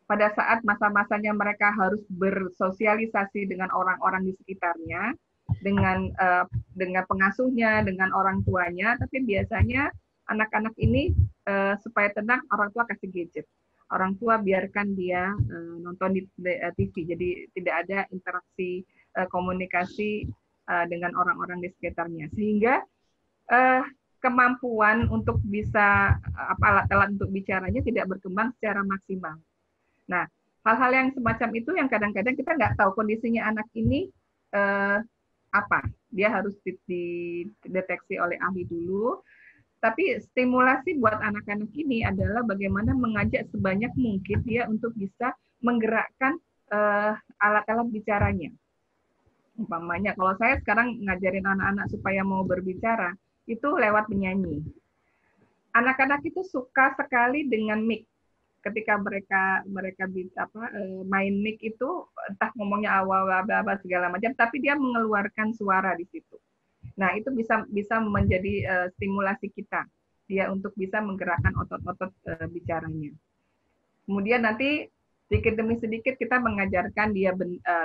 [SPEAKER 1] Pada saat masa-masanya mereka harus bersosialisasi dengan orang-orang di sekitarnya, dengan pengasuhnya, dengan orang tuanya, tapi biasanya anak-anak ini supaya tenang, orang tua kasih gadget. Orang tua biarkan dia nonton di TV, jadi tidak ada interaksi komunikasi dengan orang-orang di sekitarnya, sehingga kemampuan untuk bisa alat-alat untuk bicaranya tidak berkembang secara maksimal. Nah, hal-hal yang semacam itu yang kadang-kadang kita nggak tahu kondisinya anak ini apa. Dia harus dideteksi oleh ahli dulu. Tapi stimulasi buat anak-anak ini adalah bagaimana mengajak sebanyak mungkin dia untuk bisa menggerakkan alat-alat bicaranya. Umpamanya, kalau saya sekarang ngajarin anak-anak supaya mau berbicara, itu lewat menyanyi. Anak-anak itu suka sekali dengan mic. Ketika mereka main mic itu, entah ngomongnya awal segala macam, tapi dia mengeluarkan suara di situ. Nah, itu bisa menjadi stimulasi kita, dia untuk bisa menggerakkan otot-otot bicaranya. Kemudian nanti sedikit demi sedikit kita mengajarkan dia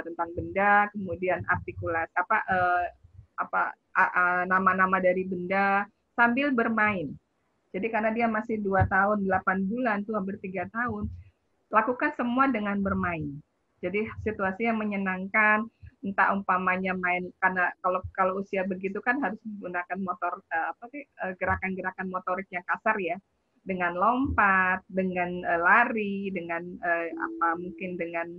[SPEAKER 1] tentang benda, kemudian artikulasi nama-nama dari benda sambil bermain. Jadi karena dia masih 2 tahun, 8 bulan, itu hampir 3 tahun, lakukan semua dengan bermain. Jadi situasi yang menyenangkan, entah umpamanya main, karena kalau usia begitu kan harus menggunakan gerakan-gerakan motorik yang kasar ya, dengan lompat, dengan lari, dengan mungkin dengan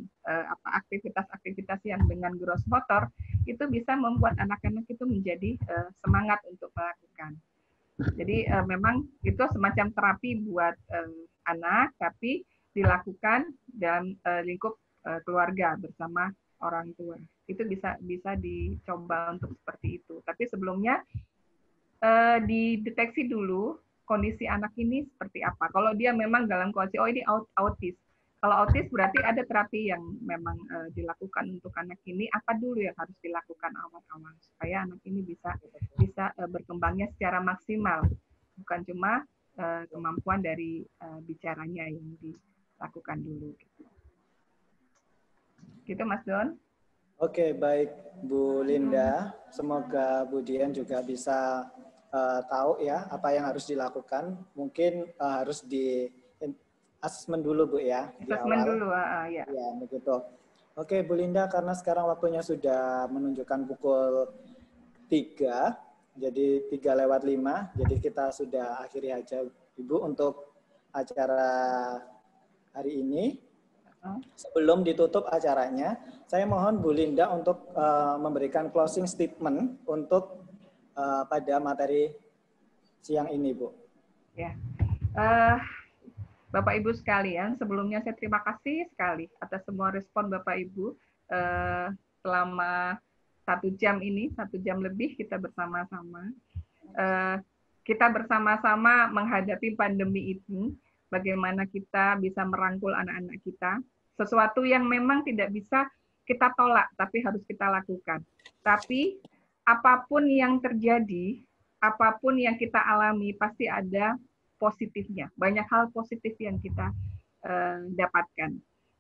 [SPEAKER 1] aktivitas-aktivitas yang dengan gross motor, itu bisa membuat anak-anak itu menjadi semangat untuk melakukan. Jadi memang itu semacam terapi buat anak, tapi dilakukan dalam lingkup keluarga bersama orang tua. Itu bisa dicoba untuk seperti itu. Tapi sebelumnya dideteksi dulu kondisi anak ini seperti apa. Kalau dia memang dalam kondisi ini autis. Kalau autis berarti ada terapi yang memang dilakukan untuk anak ini. Apa dulu yang harus dilakukan awal-awal supaya anak ini bisa berkembangnya secara maksimal, bukan cuma kemampuan dari bicaranya yang dilakukan dulu. Gitu Mas Don.
[SPEAKER 3] Oke, baik Bu Linda. Semoga Bu Dian juga bisa tahu ya apa yang harus dilakukan. Mungkin harus di asesmen dulu Bu ya di
[SPEAKER 1] Assessment
[SPEAKER 3] awal.
[SPEAKER 1] dulu, ya.
[SPEAKER 3] Ya, begitu. Oke, Bu Linda, karena sekarang waktunya sudah menunjukkan pukul 3, jadi 3:05, jadi kita sudah akhiri aja Ibu untuk acara hari ini. Sebelum ditutup acaranya, saya mohon Bu Linda untuk memberikan closing statement untuk pada materi siang ini, Bu.
[SPEAKER 1] Ya. Bapak Ibu sekalian, sebelumnya saya terima kasih sekali atas semua respon Bapak Ibu selama 1 jam ini, 1 jam lebih kita bersama-sama. Kita bersama-sama menghadapi pandemi ini, bagaimana kita bisa merangkul anak-anak kita, sesuatu yang memang tidak bisa kita tolak, tapi harus kita lakukan. Tapi apapun yang terjadi, apapun yang kita alami, pasti ada positifnya. Banyak hal positif yang kita dapatkan.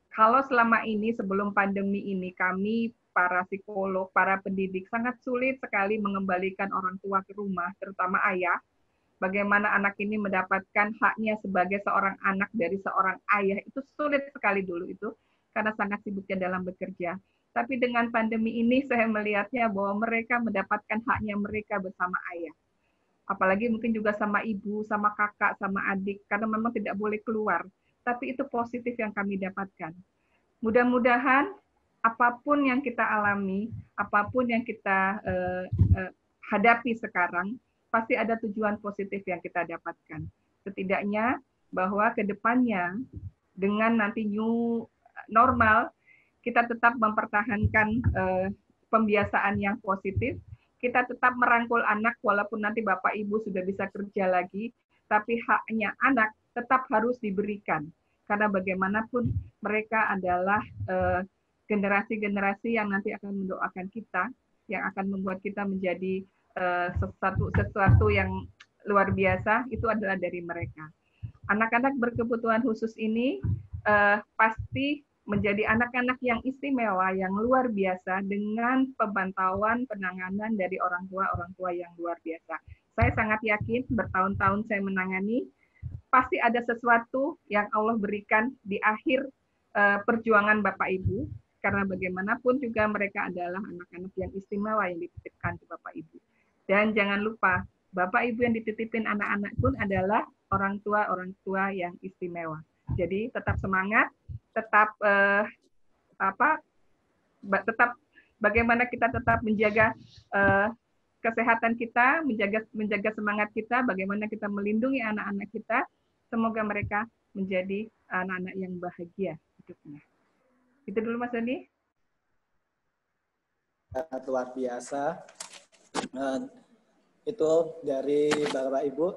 [SPEAKER 1] Kalau selama ini, sebelum pandemi ini, kami para psikolog, para pendidik sangat sulit sekali mengembalikan orang tua ke rumah, terutama ayah. Bagaimana anak ini mendapatkan haknya sebagai seorang anak dari seorang ayah, itu sulit sekali dulu itu, karena sangat sibuknya dalam bekerja. Tapi dengan pandemi ini saya melihatnya bahwa mereka mendapatkan haknya mereka bersama ayah. Apalagi mungkin juga sama ibu, sama kakak, sama adik, karena memang tidak boleh keluar. Tapi itu positif yang kami dapatkan. Mudah-mudahan apapun yang kita alami, apapun yang kita hadapi sekarang, pasti ada tujuan positif yang kita dapatkan. Setidaknya bahwa ke depannya dengan nanti new normal, kita tetap mempertahankan pembiasaan yang positif, kita tetap merangkul anak walaupun nanti Bapak Ibu sudah bisa kerja lagi, tapi haknya anak tetap harus diberikan. Karena bagaimanapun mereka adalah generasi-generasi yang nanti akan mendoakan kita, yang akan membuat kita menjadi sesuatu yang luar biasa, itu adalah dari mereka. Anak-anak berkebutuhan khusus ini pasti menjadi anak-anak yang istimewa, yang luar biasa, dengan pemantauan penanganan dari orang tua yang luar biasa. Saya sangat yakin, bertahun-tahun saya menangani, pasti ada sesuatu yang Allah berikan di akhir perjuangan Bapak Ibu, karena bagaimanapun juga mereka adalah anak-anak yang istimewa yang dititipkan ke Bapak Ibu. Dan jangan lupa, Bapak Ibu yang dititipin anak-anak pun adalah orang tua yang istimewa. Jadi tetap semangat, tetap tetap bagaimana kita tetap menjaga kesehatan kita, menjaga semangat kita, bagaimana kita melindungi anak-anak kita. Semoga mereka menjadi anak-anak yang bahagia hidupnya. Itu dulu Mas Doni.
[SPEAKER 3] Luar biasa. Itu dari Bapak Ibu,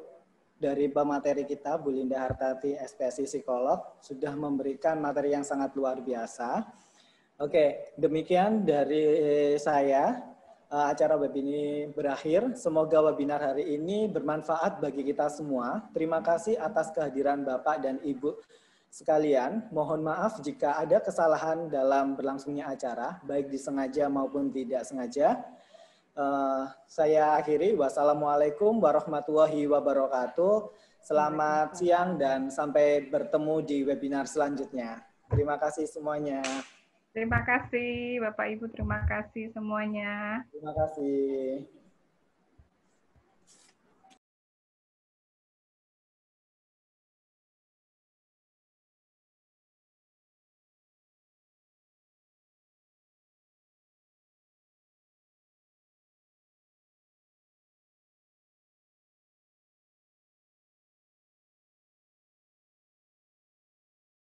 [SPEAKER 3] dari pemateri kita, Bu Linda Hartati, SPSI Psikolog, sudah memberikan materi yang sangat luar biasa. Oke, demikian dari saya. Acara web ini berakhir. Semoga webinar hari ini bermanfaat bagi kita semua. Terima kasih atas kehadiran Bapak dan Ibu sekalian. Mohon maaf jika ada kesalahan dalam berlangsungnya acara, baik disengaja maupun tidak sengaja. Saya akhiri. Wassalamualaikum warahmatullahi wabarakatuh. Selamat siang dan sampai bertemu di webinar selanjutnya. Terima kasih semuanya.
[SPEAKER 1] Terima kasih Bapak Ibu, terima kasih semuanya.
[SPEAKER 3] Terima kasih.